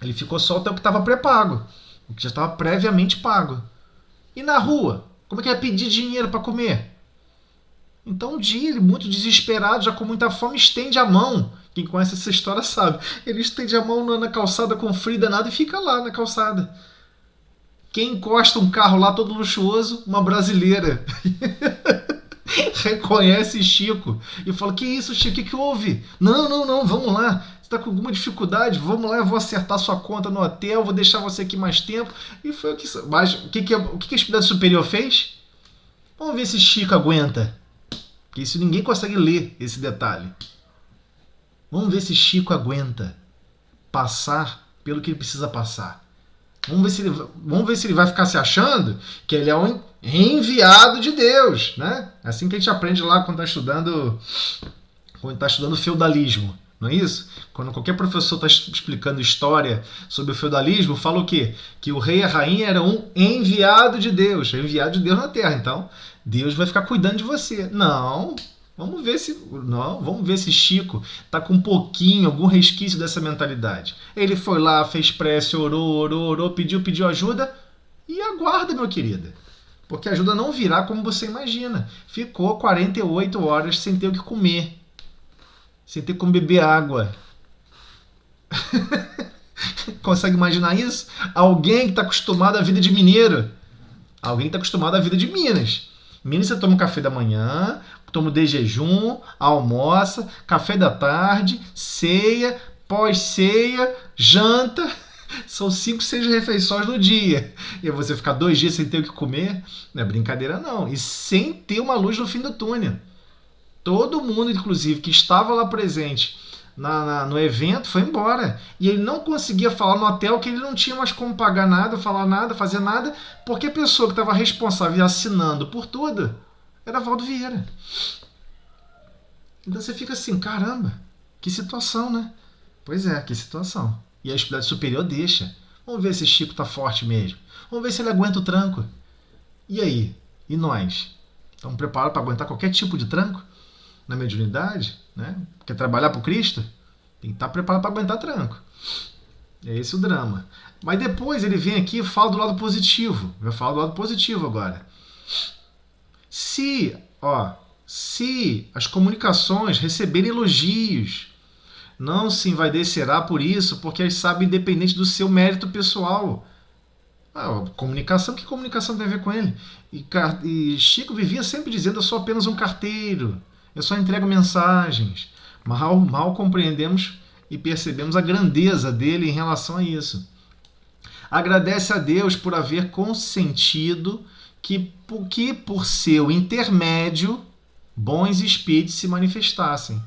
Ele ficou só até o que estava pré-pago, o que já estava previamente pago. E na rua, como é que ia pedir dinheiro para comer? Então um dia ele, muito desesperado, já com muita fome, estende a mão. Quem conhece essa história sabe. Ele estende a mão na calçada com frio danado e fica lá na calçada. Quem encosta um carro lá todo luxuoso? Uma brasileira. Reconhece Chico e fala, que isso, Chico, o que houve? Não, vamos lá. Você está com alguma dificuldade? Vamos lá, eu vou acertar sua conta no hotel, vou deixar você aqui mais tempo. E foi o que... Mas o que a espírito superior fez? Vamos ver se Chico aguenta. Porque isso ninguém consegue ler, esse detalhe. Vamos ver se Chico aguenta passar pelo que ele precisa passar. Vamos ver se ele vai ficar se achando que ele é um enviado de Deus, né? É assim que a gente aprende lá quando está estudando feudalismo, não é isso? Quando qualquer professor está explicando história sobre o feudalismo, fala o quê? Que o rei e a rainha eram um enviado de Deus na Terra. Então, Deus vai ficar cuidando de você. Não, vamos ver se Chico está com um pouquinho, algum resquício dessa mentalidade. Ele foi lá, fez prece, orou, pediu ajuda e aguarda, meu querido. Porque a ajuda não virá como você imagina. Ficou 48 horas sem ter o que comer. Sem ter como beber água. Consegue imaginar isso? Alguém que está acostumado à vida de mineiro. Alguém que está acostumado à vida de Minas. Minas você toma um café da manhã, toma de jejum, almoça, café da tarde, ceia, pós-ceia, janta. São 5, 6 refeições no dia. E você ficar 2 dias sem ter o que comer, não é brincadeira não. E sem ter uma luz no fim do túnel. Todo mundo, inclusive, que estava lá presente no evento, foi embora. E ele não conseguia falar no hotel que ele não tinha mais como pagar nada, falar nada, fazer nada, porque a pessoa que estava responsável e assinando por tudo era Valdo Vieira. Então você fica assim, caramba, que situação, né? Pois é, que situação. E a espírita superior deixa. Vamos ver se Chico tá forte mesmo. Vamos ver se ele aguenta o tranco. E aí? E nós? Estamos preparados para aguentar qualquer tipo de tranco? Na mediunidade? Né? Quer trabalhar para o Cristo? Tem que estar preparado para aguentar tranco. É esse o drama. Mas depois ele vem aqui e fala do lado positivo. Eu falo do lado positivo agora. Se as comunicações receberem elogios, não se envaidecerá por isso, porque eles sabem independente do seu mérito pessoal. Comunicação, que comunicação tem a ver com ele? E Chico vivia sempre dizendo, eu sou apenas um carteiro, eu só entrego mensagens. Mal compreendemos e percebemos a grandeza dele em relação a isso. Agradece a Deus por haver consentido que por seu intermédio bons espíritos se manifestassem.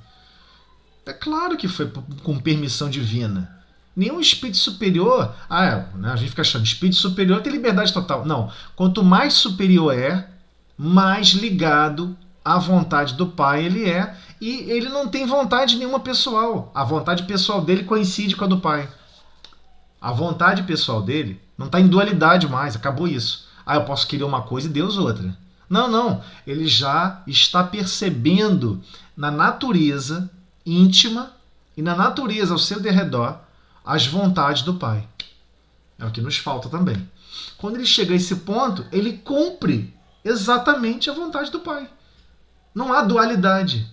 É claro que foi com permissão divina. Nenhum espírito superior... a gente fica achando, espírito superior tem liberdade total. Não. Quanto mais superior é, mais ligado à vontade do Pai ele é. E ele não tem vontade nenhuma pessoal. A vontade pessoal dele coincide com a do Pai. A vontade pessoal dele não está em dualidade mais. Acabou isso. Eu posso querer uma coisa e Deus outra. Não. Ele já está percebendo na natureza íntima e na natureza ao seu derredor as vontades do Pai. É o que nos falta também. Quando ele chega a esse ponto, ele cumpre exatamente a vontade do Pai. Não há dualidade.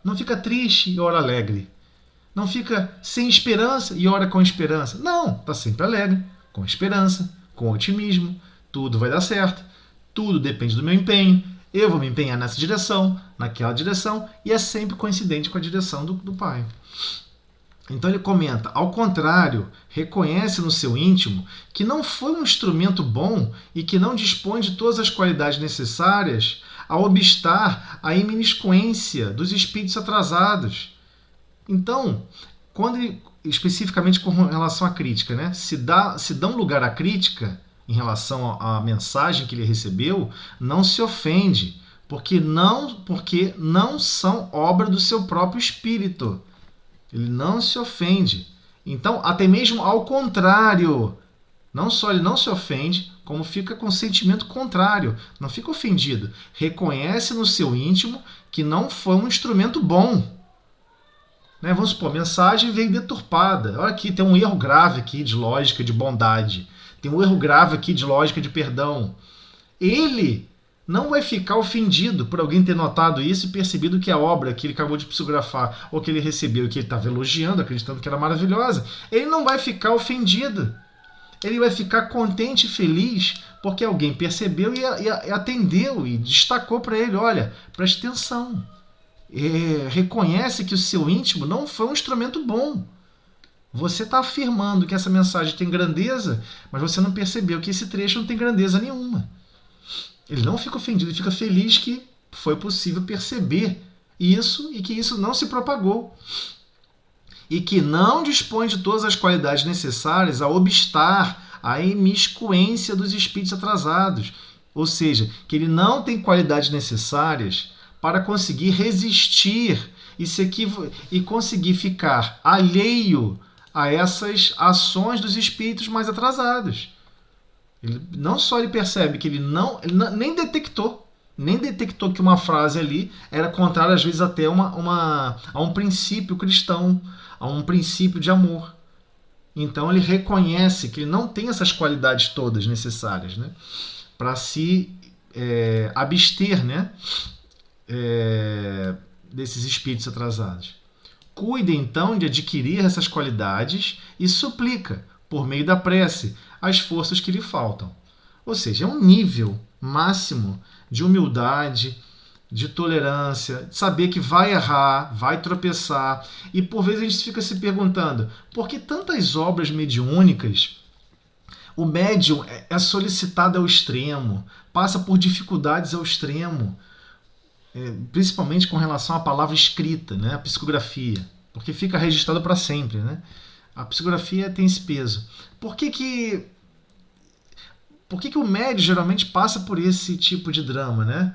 Não fica triste e ora alegre. Não fica sem esperança e ora com esperança. Não, está sempre alegre, com esperança, com otimismo. Tudo vai dar certo. Tudo depende do meu empenho. Eu vou me empenhar nessa direção, naquela direção, e é sempre coincidente com a direção do Pai. Então ele comenta, ao contrário, reconhece no seu íntimo que não foi um instrumento bom e que não dispõe de todas as qualidades necessárias a obstar a iminuscuência dos espíritos atrasados. Então, quando ele, especificamente com relação à crítica, né, se dá um lugar à crítica em relação à mensagem que ele recebeu, não se ofende, porque não são obra do seu próprio espírito. Ele não se ofende. Então, até mesmo ao contrário, não só ele não se ofende, como fica com sentimento contrário, não fica ofendido. Reconhece no seu íntimo que não foi um instrumento bom. Né? Vamos supor, a mensagem veio deturpada. Olha aqui, tem um erro grave aqui de lógica, de bondade. Tem um erro grave aqui de lógica de perdão. Ele não vai ficar ofendido por alguém ter notado isso e percebido que a obra que ele acabou de psicografar ou que ele recebeu e que ele estava elogiando, acreditando que era maravilhosa, ele não vai ficar ofendido. Ele vai ficar contente e feliz porque alguém percebeu e atendeu e destacou para ele, olha, preste atenção. Reconhece que o seu íntimo não foi um instrumento bom. Você está afirmando que essa mensagem tem grandeza, mas você não percebeu que esse trecho não tem grandeza nenhuma. Ele não fica ofendido, ele fica feliz que foi possível perceber isso e que isso não se propagou. E que não dispõe de todas as qualidades necessárias a obstar a imiscuência dos espíritos atrasados. Ou seja, que ele não tem qualidades necessárias para conseguir resistir e conseguir ficar alheio a essas ações dos espíritos mais atrasados. Não só ele percebe que ele nem detectou que uma frase ali era contrária, às vezes, até a um princípio cristão, a um princípio de amor. Então ele reconhece que ele não tem essas qualidades todas necessárias, né, para se abster, né, desses espíritos atrasados. Cuide então de adquirir essas qualidades e suplica, por meio da prece, as forças que lhe faltam. Ou seja, é um nível máximo de humildade, de tolerância, de saber que vai errar, vai tropeçar. E por vezes a gente fica se perguntando, por que tantas obras mediúnicas o médium é solicitado ao extremo, passa por dificuldades ao extremo, principalmente com relação à palavra escrita, né? A psicografia, porque fica registrado para sempre, né? A psicografia tem esse peso. Por que o médium geralmente passa por esse tipo de drama, né?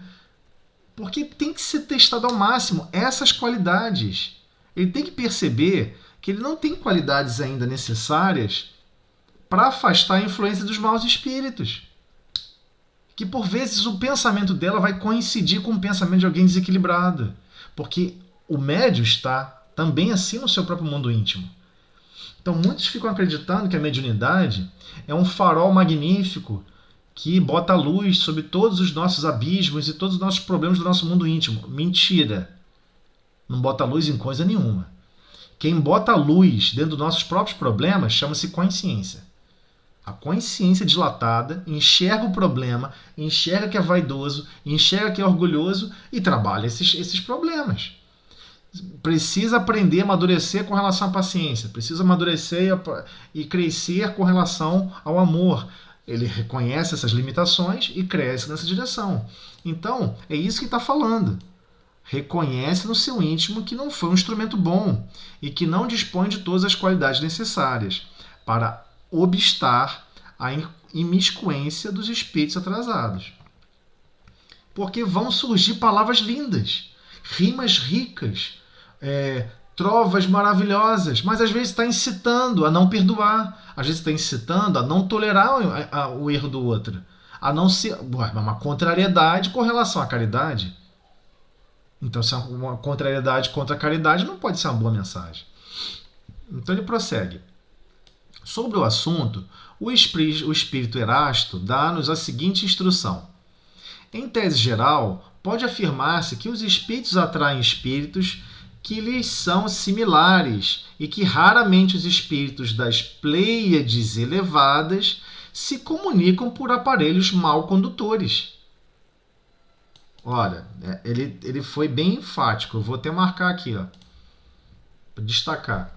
Porque tem que ser testado ao máximo essas qualidades. Ele tem que perceber que ele não tem qualidades ainda necessárias para afastar a influência dos maus espíritos. Que por vezes o pensamento dela vai coincidir com o pensamento de alguém desequilibrado. Porque o médium está também assim no seu próprio mundo íntimo. Então muitos ficam acreditando que a mediunidade é um farol magnífico que bota luz sobre todos os nossos abismos e todos os nossos problemas do nosso mundo íntimo. Mentira! Não bota luz em coisa nenhuma. Quem bota luz dentro dos nossos próprios problemas chama-se consciência. A consciência dilatada enxerga o problema, enxerga que é vaidoso, enxerga que é orgulhoso e trabalha esses problemas. Precisa aprender a amadurecer com relação à paciência, precisa amadurecer e crescer com relação ao amor. Ele reconhece essas limitações e cresce nessa direção. Então, é isso que está falando. Reconhece no seu íntimo que não foi um instrumento bom e que não dispõe de todas as qualidades necessárias para obstar a imiscuência dos espíritos atrasados. Porque vão surgir palavras lindas, rimas ricas, trovas maravilhosas, mas às vezes está incitando a não perdoar, às vezes está incitando a não tolerar o erro do outro, a não ser uma contrariedade com relação à caridade. Então, se é uma contrariedade contra a caridade, não pode ser uma boa mensagem. Então ele prossegue. Sobre o assunto, o espírito Erasto dá-nos a seguinte instrução. Em tese geral, pode afirmar-se que os espíritos atraem espíritos que lhes são similares e que raramente os espíritos das Pleiades elevadas se comunicam por aparelhos mal condutores. Olha, ele foi bem enfático. Eu vou até marcar aqui, para destacar.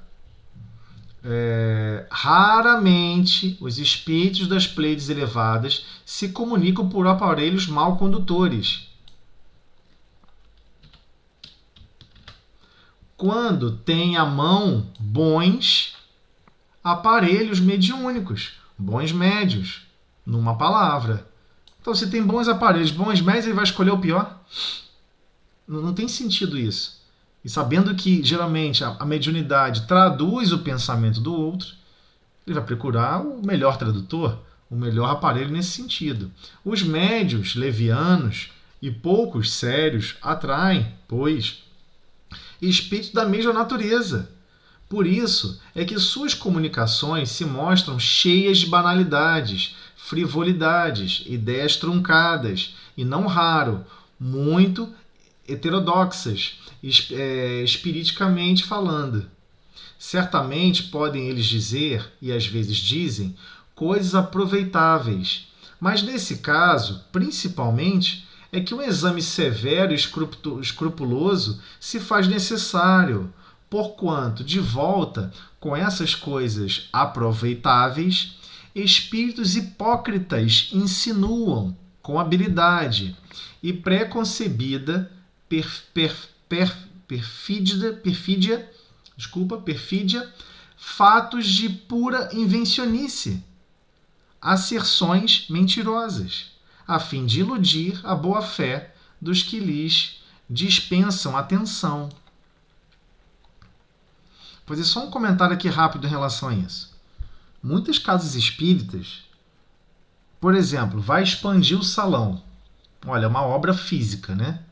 Raramente os espíritos das Pleiades elevadas se comunicam por aparelhos mal condutores. Quando tem à mão bons aparelhos mediúnicos, bons médios, numa palavra. Então, se tem bons aparelhos, bons médios, ele vai escolher o pior? Não tem sentido isso. E sabendo que, geralmente, a mediunidade traduz o pensamento do outro, ele vai procurar o melhor tradutor, o melhor aparelho nesse sentido. Os médios levianos e poucos sérios atraem, pois, espíritos da mesma natureza. Por isso é que suas comunicações se mostram cheias de banalidades, frivolidades, ideias truncadas e, não raro, muito heterodoxas, espiriticamente falando. Certamente podem eles dizer, e às vezes dizem, coisas aproveitáveis, mas nesse caso, principalmente, é que um exame severo e escrupuloso se faz necessário, porquanto, de volta com essas coisas aproveitáveis, espíritos hipócritas insinuam, com habilidade e preconcebida perfídia, fatos de pura invencionice, asserções mentirosas, a fim de iludir a boa-fé dos que lhes dispensam atenção. Pois é, só um comentário aqui rápido em relação a isso. Muitas casas espíritas, por exemplo, vai expandir o salão. Olha, é uma obra física, né?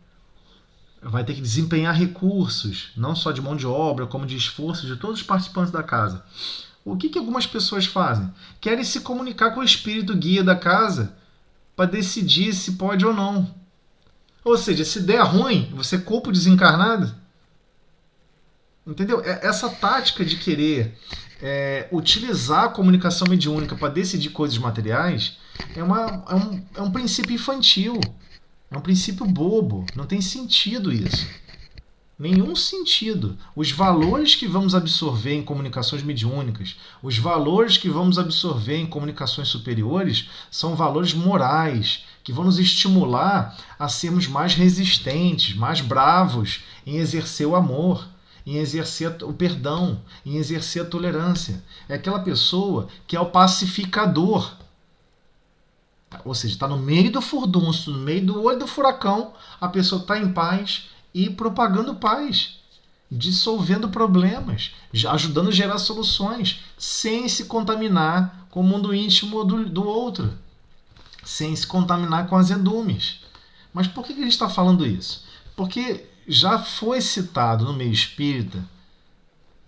Vai ter que desempenhar recursos, não só de mão de obra, como de esforço de todos os participantes da casa. O que algumas pessoas fazem? Querem se comunicar com o espírito guia da casa para decidir se pode ou não. Ou seja, se der ruim, você culpa o desencarnado? Entendeu? Essa tática de querer utilizar a comunicação mediúnica para decidir coisas materiais é um princípio infantil, é um princípio bobo, não tem sentido isso. Nenhum sentido. Os valores que vamos absorver em comunicações mediúnicas, os valores que vamos absorver em comunicações superiores são valores morais, que vão nos estimular a sermos mais resistentes, mais bravos em exercer o amor, em exercer o perdão, em exercer a tolerância. É aquela pessoa que é o pacificador. Ou seja, está no meio do furdunço, no meio do olho do furacão, a pessoa está em paz e propagando paz, dissolvendo problemas, ajudando a gerar soluções, sem se contaminar com o mundo íntimo do outro, sem se contaminar com azedumes. Mas por que a gente está falando isso? Porque já foi citado no meio espírita,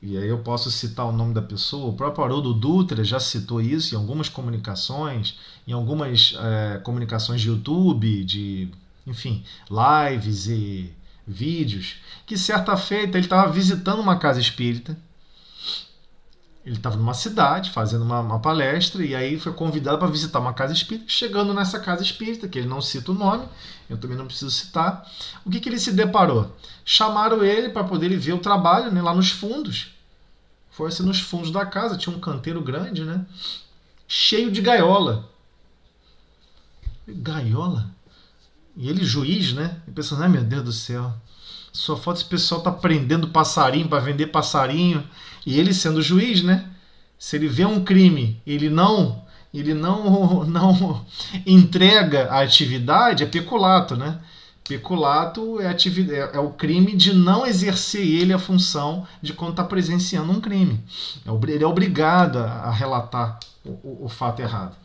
e aí eu posso citar o nome da pessoa, o próprio Haroldo Dutra já citou isso em algumas comunicações, em algumas comunicações de YouTube, de, enfim, lives e vídeos, que certa feita ele estava visitando uma casa espírita, ele estava numa cidade fazendo uma palestra e aí foi convidado para visitar uma casa espírita. Chegando nessa casa espírita, que ele não cita o nome, eu também não preciso citar, o que ele se deparou? Chamaram ele para poder ver o trabalho, né, lá nos fundos. Foi assim, nos fundos da casa, tinha um canteiro grande, né, cheio de gaiola. Gaiola? E ele, juiz, né? E pensando, ai meu Deus do céu, só falta esse pessoal tá prendendo passarinho para vender passarinho. E ele sendo juiz, né? Se ele vê um crime, ele não entrega a atividade, é peculato, né? Peculato é o crime de não exercer ele a função de quando está presenciando um crime. Ele é obrigado a relatar o fato errado.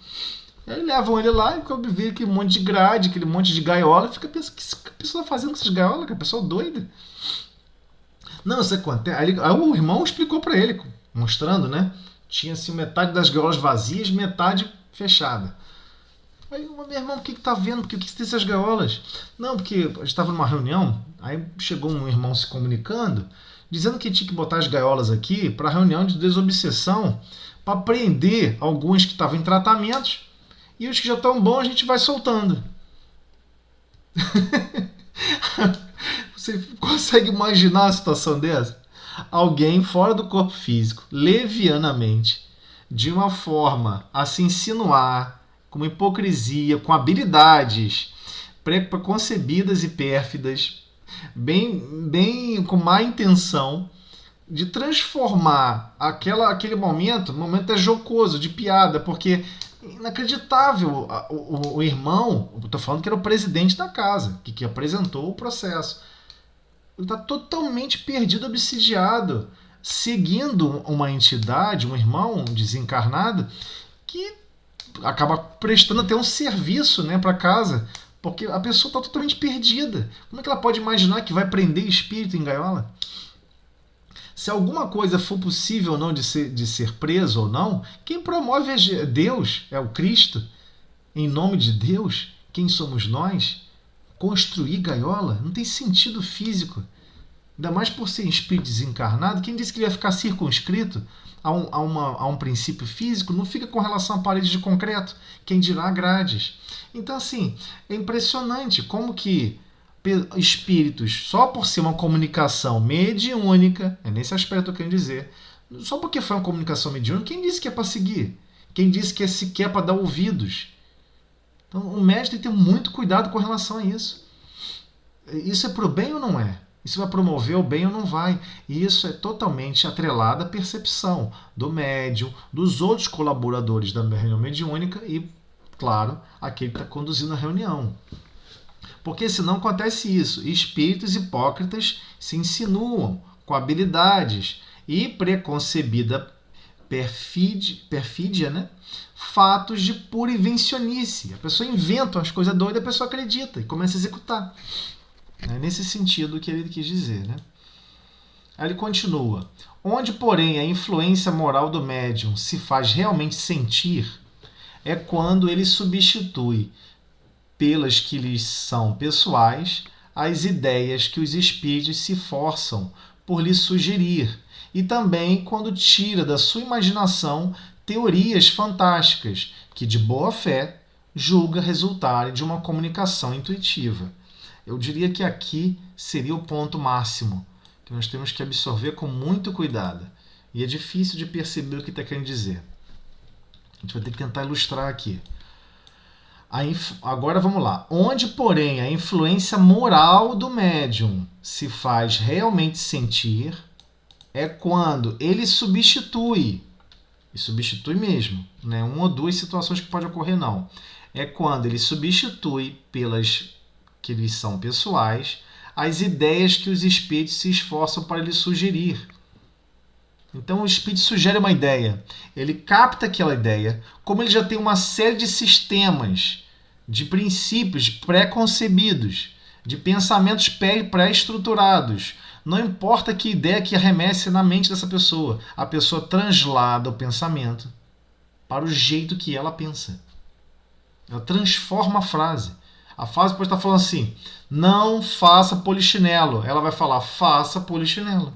Aí levam ele lá e vê aquele monte de grade, aquele monte de gaiola, fica pensando, o que a pessoa tá fazendo com essas gaiolas? Que a pessoa doida. Não, isso acontece. Aí o irmão explicou para ele, mostrando, né? Tinha assim metade das gaiolas vazias, metade fechada. Aí, meu irmão, o que tá vendo? O que tem essas gaiolas? Não, porque a gente estava numa reunião, aí chegou um irmão se comunicando, dizendo que tinha que botar as gaiolas aqui para reunião de desobsessão, para prender alguns que estavam em tratamentos. E os que já estão bons a gente vai soltando. Você consegue imaginar uma situação dessa? Alguém fora do corpo físico, levianamente, de uma forma a se insinuar, com uma hipocrisia, com habilidades preconcebidas e pérfidas, bem com má intenção, de transformar aquele momento, um momento é jocoso, de piada, porque inacreditável. O irmão, eu estou falando que era o presidente da casa, que apresentou o processo. Ele está totalmente perdido, obsidiado, seguindo uma entidade, um irmão desencarnado, que acaba prestando até um serviço, né, para a casa, porque a pessoa está totalmente perdida. Como é que ela pode imaginar que vai prender espírito em gaiola? Se alguma coisa for possível ou não de ser preso ou não, quem promove é Deus, é o Cristo. Em nome de Deus, quem somos nós? Construir gaiola não tem sentido físico. Ainda mais por ser espírito desencarnado, quem disse que ele ia ficar circunscrito a um princípio físico, não fica com relação a paredes de concreto, quem dirá grades. Então, assim, é impressionante como que espíritos, só por ser uma comunicação mediúnica, é nesse aspecto que eu quero dizer, só porque foi uma comunicação mediúnica, quem disse que é para seguir? Quem disse que é sequer para dar ouvidos? Então, o médico tem que ter muito cuidado com relação a isso. Isso é para o bem ou não é? Isso vai promover o bem ou não vai? E isso é totalmente atrelado à percepção do médium, dos outros colaboradores da reunião mediúnica e, claro, aquele que está conduzindo a reunião. Porque senão acontece isso. Espíritos hipócritas se insinuam com habilidades e preconcebida perfídia, né? Fatos de pura invencionice. A pessoa inventa umas coisas doidas, a pessoa acredita e começa a executar. É nesse sentido que ele quis dizer, né? Aí ele continua. Onde, porém, a influência moral do médium se faz realmente sentir é quando ele substitui pelas que lhes são pessoais as ideias que os espíritos se forçam por lhe sugerir, e também quando tira da sua imaginação teorias fantásticas que, de boa fé, julga resultarem de uma comunicação intuitiva. Eu diria que aqui seria o ponto máximo, que nós temos que absorver com muito cuidado. E é difícil de perceber o que está querendo dizer. A gente vai ter que tentar ilustrar aqui. Agora vamos lá. Onde, porém, a influência moral do médium se faz realmente sentir é quando ele substitui, e substitui mesmo, né? Uma ou duas situações que pode ocorrer não. É quando ele substitui pelas que lhes são pessoais as ideias que os espíritos se esforçam para lhe sugerir. Então o espírito sugere uma ideia, ele capta aquela ideia, como ele já tem uma série de sistemas, de princípios pré-concebidos, de pensamentos pré-estruturados. Não importa que ideia que arremesse na mente dessa pessoa, a pessoa translada o pensamento para o jeito que ela pensa. Ela transforma a frase. A frase pode estar falando assim, não faça polichinelo. Ela vai falar, faça polichinelo.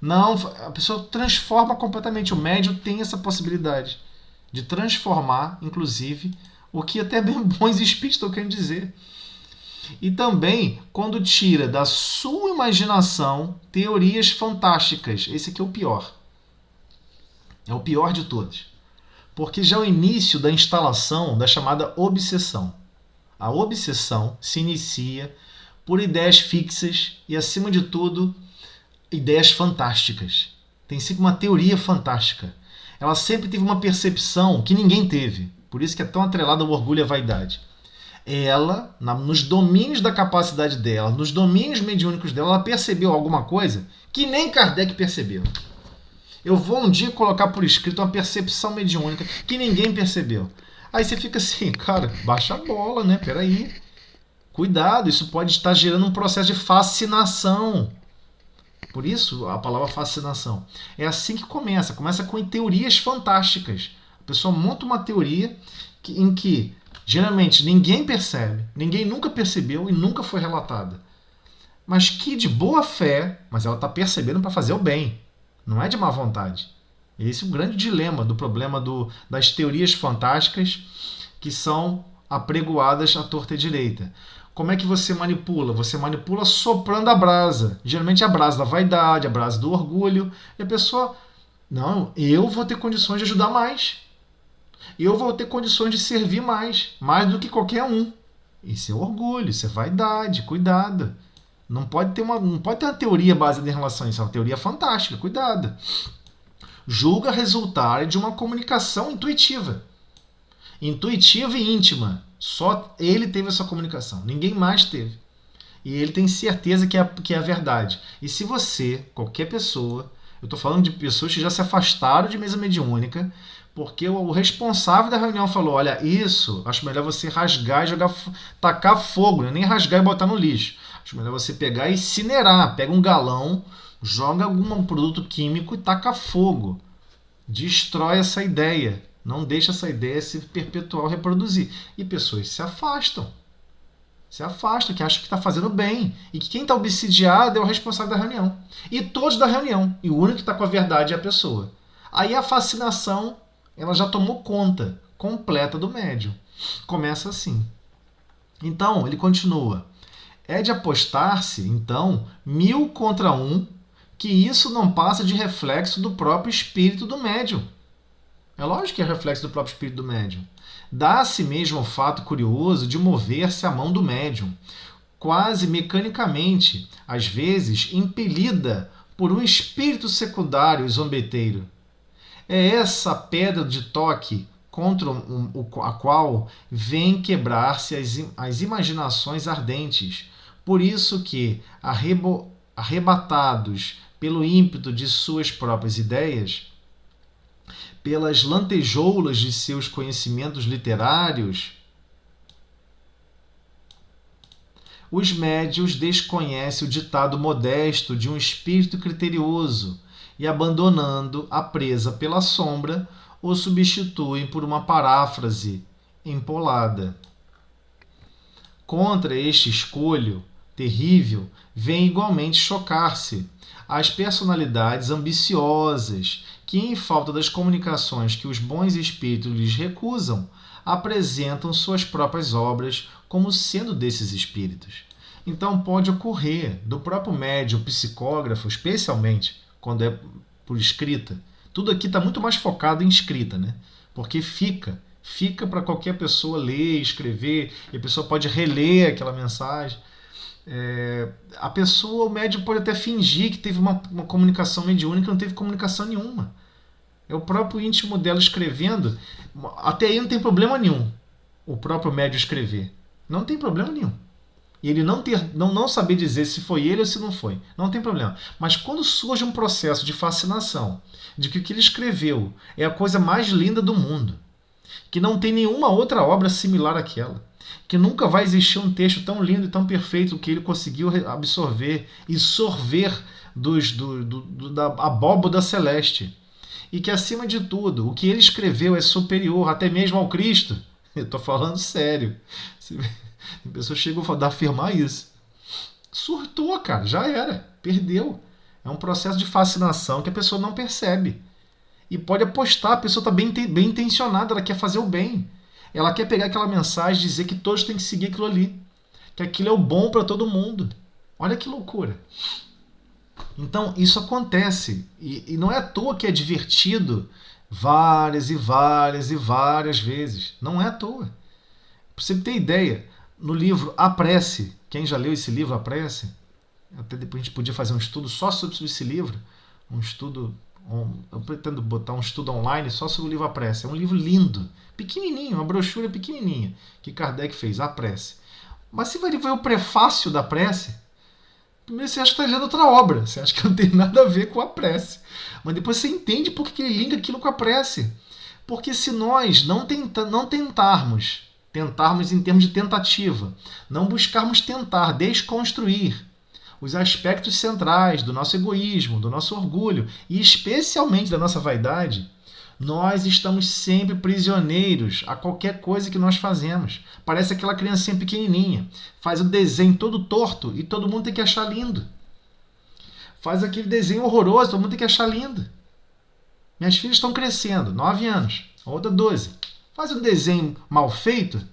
Não, a pessoa transforma completamente. O médium tem essa possibilidade de transformar, inclusive, o que até bem bons espíritos estão querendo dizer. E também quando tira da sua imaginação teorias fantásticas. Esse aqui é o pior. É o pior de todos. Porque já é o início da instalação da chamada obsessão. A obsessão se inicia por ideias fixas e, acima de tudo, ideias fantásticas. Tem sempre uma teoria fantástica. Ela sempre teve uma percepção que ninguém teve. Por isso que é tão atrelada ao orgulho e à vaidade. Ela, nos domínios da capacidade dela, nos domínios mediúnicos dela, ela percebeu alguma coisa que nem Kardec percebeu. Eu vou um dia colocar por escrito uma percepção mediúnica que ninguém percebeu. Aí você fica assim, cara, baixa a bola, né? Peraí. Cuidado, isso pode estar gerando um processo de fascinação. Por isso, a palavra fascinação. É assim que começa. Começa com teorias fantásticas. A pessoa monta uma teoria em que, geralmente, ninguém percebe, ninguém nunca percebeu e nunca foi relatada. Mas que de boa fé, mas ela está percebendo para fazer o bem. Não é de má vontade. Esse é o grande dilema do problema das teorias fantásticas que são apregoadas à torta e direita. Como é que você manipula? Você manipula soprando a brasa. Geralmente a brasa da vaidade, a brasa do orgulho. E a pessoa, não, eu vou ter condições de ajudar mais. Eu vou ter condições de servir mais do que qualquer um. Isso é orgulho, isso é vaidade, cuidado. Não pode ter uma teoria baseada em relação a isso, é uma teoria fantástica, cuidado. Julga resultar de uma comunicação intuitiva. Intuitiva e íntima. Só ele teve essa comunicação, ninguém mais teve. E ele tem certeza que é a verdade. E se você, qualquer pessoa, eu estou falando de pessoas que já se afastaram de mesa mediúnica, porque o responsável da reunião falou, olha, isso, acho melhor você rasgar e tacar fogo, né? Nem rasgar e botar no lixo. Acho melhor você pegar e incinerar. Pega um galão, joga algum produto químico e taca fogo. Destrói essa ideia. Não deixa essa ideia se perpetuar ou reproduzir. E pessoas se afastam. Que acham que está fazendo bem. E que quem está obsidiado é o responsável da reunião. E todos da reunião. E o único que está com a verdade é a pessoa. Aí a fascinação, ela já tomou conta completa do médium. Começa assim. Então, ele continua. É de apostar-se, então, 1000 contra 1, que isso não passa de reflexo do próprio espírito do médium. É lógico que é reflexo do próprio espírito do médium. Dá-se mesmo o fato curioso de mover-se a mão do médium, quase mecanicamente, às vezes impelida por um espírito secundário e zombeteiro. É essa pedra de toque contra a qual vêm quebrar-se as imaginações ardentes. Por isso que, arrebatados pelo ímpeto de suas próprias ideias, pelas lantejoulas de seus conhecimentos literários, os médiuns desconhecem o ditado modesto de um espírito criterioso e, abandonando a presa pela sombra, o substituem por uma paráfrase empolada. Contra este escolho, terrível, vem igualmente chocar-se as personalidades ambiciosas, que, em falta das comunicações que os bons espíritos lhes recusam, apresentam suas próprias obras como sendo desses espíritos. Então pode ocorrer do próprio médium, psicógrafo, especialmente quando é por escrita. Tudo aqui está muito mais focado em escrita, né? Porque fica para qualquer pessoa ler, escrever, e a pessoa pode reler aquela mensagem. A pessoa, o médium pode até fingir que teve uma comunicação mediúnica, não teve comunicação nenhuma. É o próprio íntimo dela escrevendo. Até aí não tem problema nenhum o próprio médium escrever. Não tem problema nenhum. E ele não saber dizer se foi ele ou se não foi. Não tem problema. Mas quando surge um processo de fascinação, de que o que ele escreveu é a coisa mais linda do mundo, que não tem nenhuma outra obra similar àquela, que nunca vai existir um texto tão lindo e tão perfeito que ele conseguiu absorver e sorver da abóboda celeste, e que, acima de tudo, o que ele escreveu é superior até mesmo ao Cristo. Eu estou falando sério. Tem pessoas que chegam a afirmar isso. Surtou, cara, já era, perdeu. É um processo de fascinação que a pessoa não percebe. E pode apostar, a pessoa está bem intencionada, ela quer fazer o bem. Ela quer pegar aquela mensagem e dizer que todos têm que seguir aquilo ali. Que aquilo é o bom para todo mundo. Olha que loucura. Então, isso acontece. E não é à toa que é divertido várias e várias e várias vezes. Não é à toa. Para você ter ideia, no livro A Prece, quem já leu esse livro, A Prece, até depois a gente podia fazer um estudo só sobre esse livro, um estudo, eu pretendo botar um estudo online só sobre o livro A Prece. É um livro lindo, pequenininho, uma brochura pequenininha, que Kardec fez, A Prece. Mas você vai ver o prefácio da Prece, primeiro você acha que está lendo outra obra, você acha que não tem nada a ver com a prece. Mas depois você entende por que ele liga aquilo com a prece. Porque se nós não tentarmos em termos de tentativa, não buscarmos tentar desconstruir os aspectos centrais do nosso egoísmo, do nosso orgulho e especialmente da nossa vaidade, nós estamos sempre prisioneiros a qualquer coisa que nós fazemos. Parece aquela criancinha pequenininha, faz o desenho todo torto e todo mundo tem que achar lindo. Faz aquele desenho horroroso, todo mundo tem que achar lindo. Minhas filhas estão crescendo, 9 anos, a outra 12. Faz um desenho mal feito,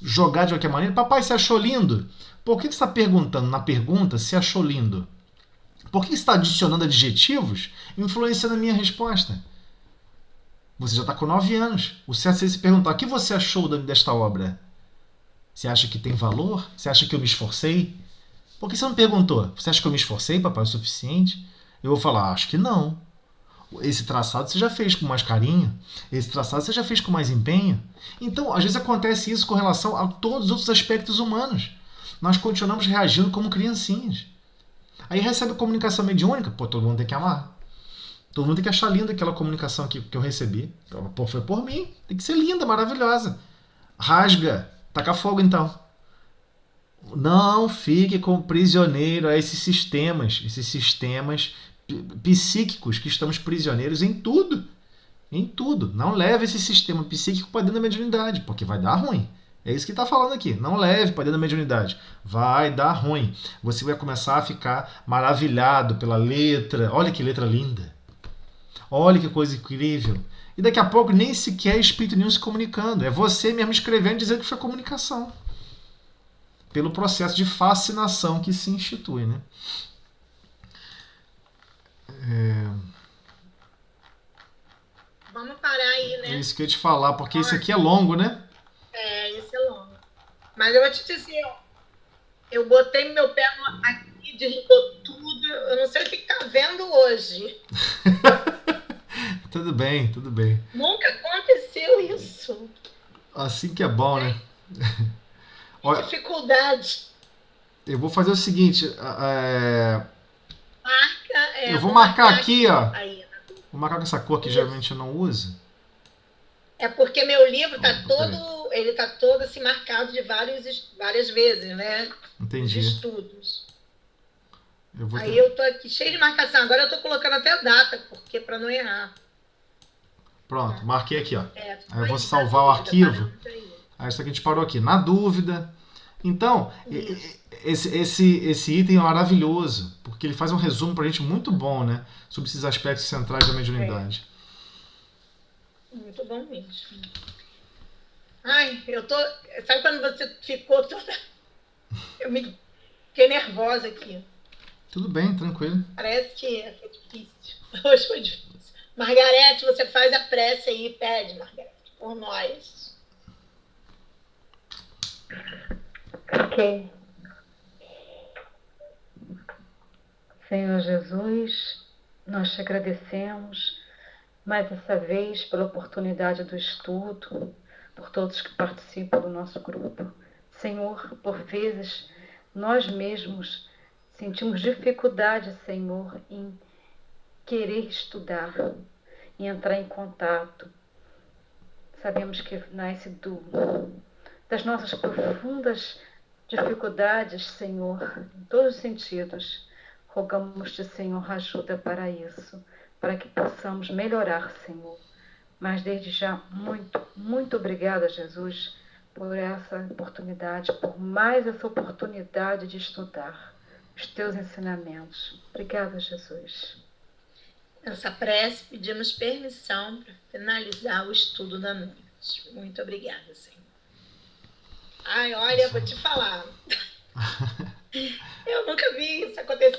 jogar de qualquer maneira. Papai, você achou lindo? Por que você está perguntando na pergunta se achou lindo? Por que você está adicionando adjetivos influenciando a minha resposta? Você já está com 9 anos. O certo é se perguntar: o que você achou desta obra? Você acha que tem valor? Você acha que eu me esforcei? Por que você não perguntou? Você acha que eu me esforcei, papai, o suficiente? Eu vou falar: acho que não. Esse traçado você já fez com mais carinho? Esse traçado você já fez com mais empenho? Então, às vezes acontece isso com relação a todos os outros aspectos humanos. Nós continuamos reagindo como criancinhas. Aí recebe comunicação mediúnica, pô, todo mundo tem que amar. Todo mundo tem que achar linda aquela comunicação que eu recebi. Pô, foi por mim. Tem que ser linda, maravilhosa. Rasga. Taca fogo, então. Não fique como prisioneiro a esses sistemas psíquicos que estamos prisioneiros em tudo. Em tudo. Não leve esse sistema psíquico para dentro da mediunidade, porque vai dar ruim. É isso que está falando aqui. Não leve para dentro da mediunidade. Vai dar ruim. Você vai começar a ficar maravilhado pela letra. Olha que letra linda. Olha que coisa incrível. E daqui a pouco nem sequer é espírito nenhum se comunicando. É você mesmo escrevendo e dizendo que foi comunicação. Pelo processo de fascinação que se institui, né? Vamos parar aí, né? É isso que eu ia te falar, porque esse aqui é longo, né? Esse é longo. Mas eu vou te dizer, eu botei meu pé aqui, desligou tudo. Eu não sei o que está vendo hoje. Tudo bem, tudo bem. Nunca aconteceu isso. Assim que é bom, né? Que dificuldade. Eu vou fazer o seguinte. Eu vou marcar marcar aqui, ó. Aí. Vou marcar com essa cor que geralmente eu não uso. É porque meu livro ele tá todo assim marcado de várias vezes, né? Entendi. De estudos. Eu tô aqui cheio de marcação. Agora eu tô colocando até data, porque para não errar. Pronto, marquei aqui, ó. Aí eu vou salvar o arquivo. Aí isso aqui a gente parou aqui. Na dúvida, Então, Isso. esse item é maravilhoso, porque ele faz um resumo pra gente muito bom, né? Sobre esses aspectos centrais da mediunidade. Muito bom mesmo. Ai, eu tô. Sabe quando você ficou toda. Eu me fiquei nervosa aqui. Tudo bem, tranquilo. Parece que foi difícil. Hoje foi difícil. Margarete, você faz a prece aí, pede, Margarete, por nós. Ok. Senhor Jesus, nós te agradecemos mais essa vez pela oportunidade do estudo, por todos que participam do nosso grupo. Senhor, por vezes nós mesmos sentimos dificuldade, Senhor, em querer estudar, em entrar em contato. Sabemos que nasce das nossas profundas dificuldades, Senhor, em todos os sentidos. Rogamos-te, Senhor, ajuda para isso, para que possamos melhorar, Senhor. Mas desde já, muito, muito obrigada, Jesus, por essa oportunidade, por mais essa oportunidade de estudar os teus ensinamentos. Obrigada, Jesus. Nessa prece, pedimos permissão para finalizar o estudo da noite. Muito obrigada, Senhor. Ai, olha, vou te falar. Eu nunca vi isso acontecer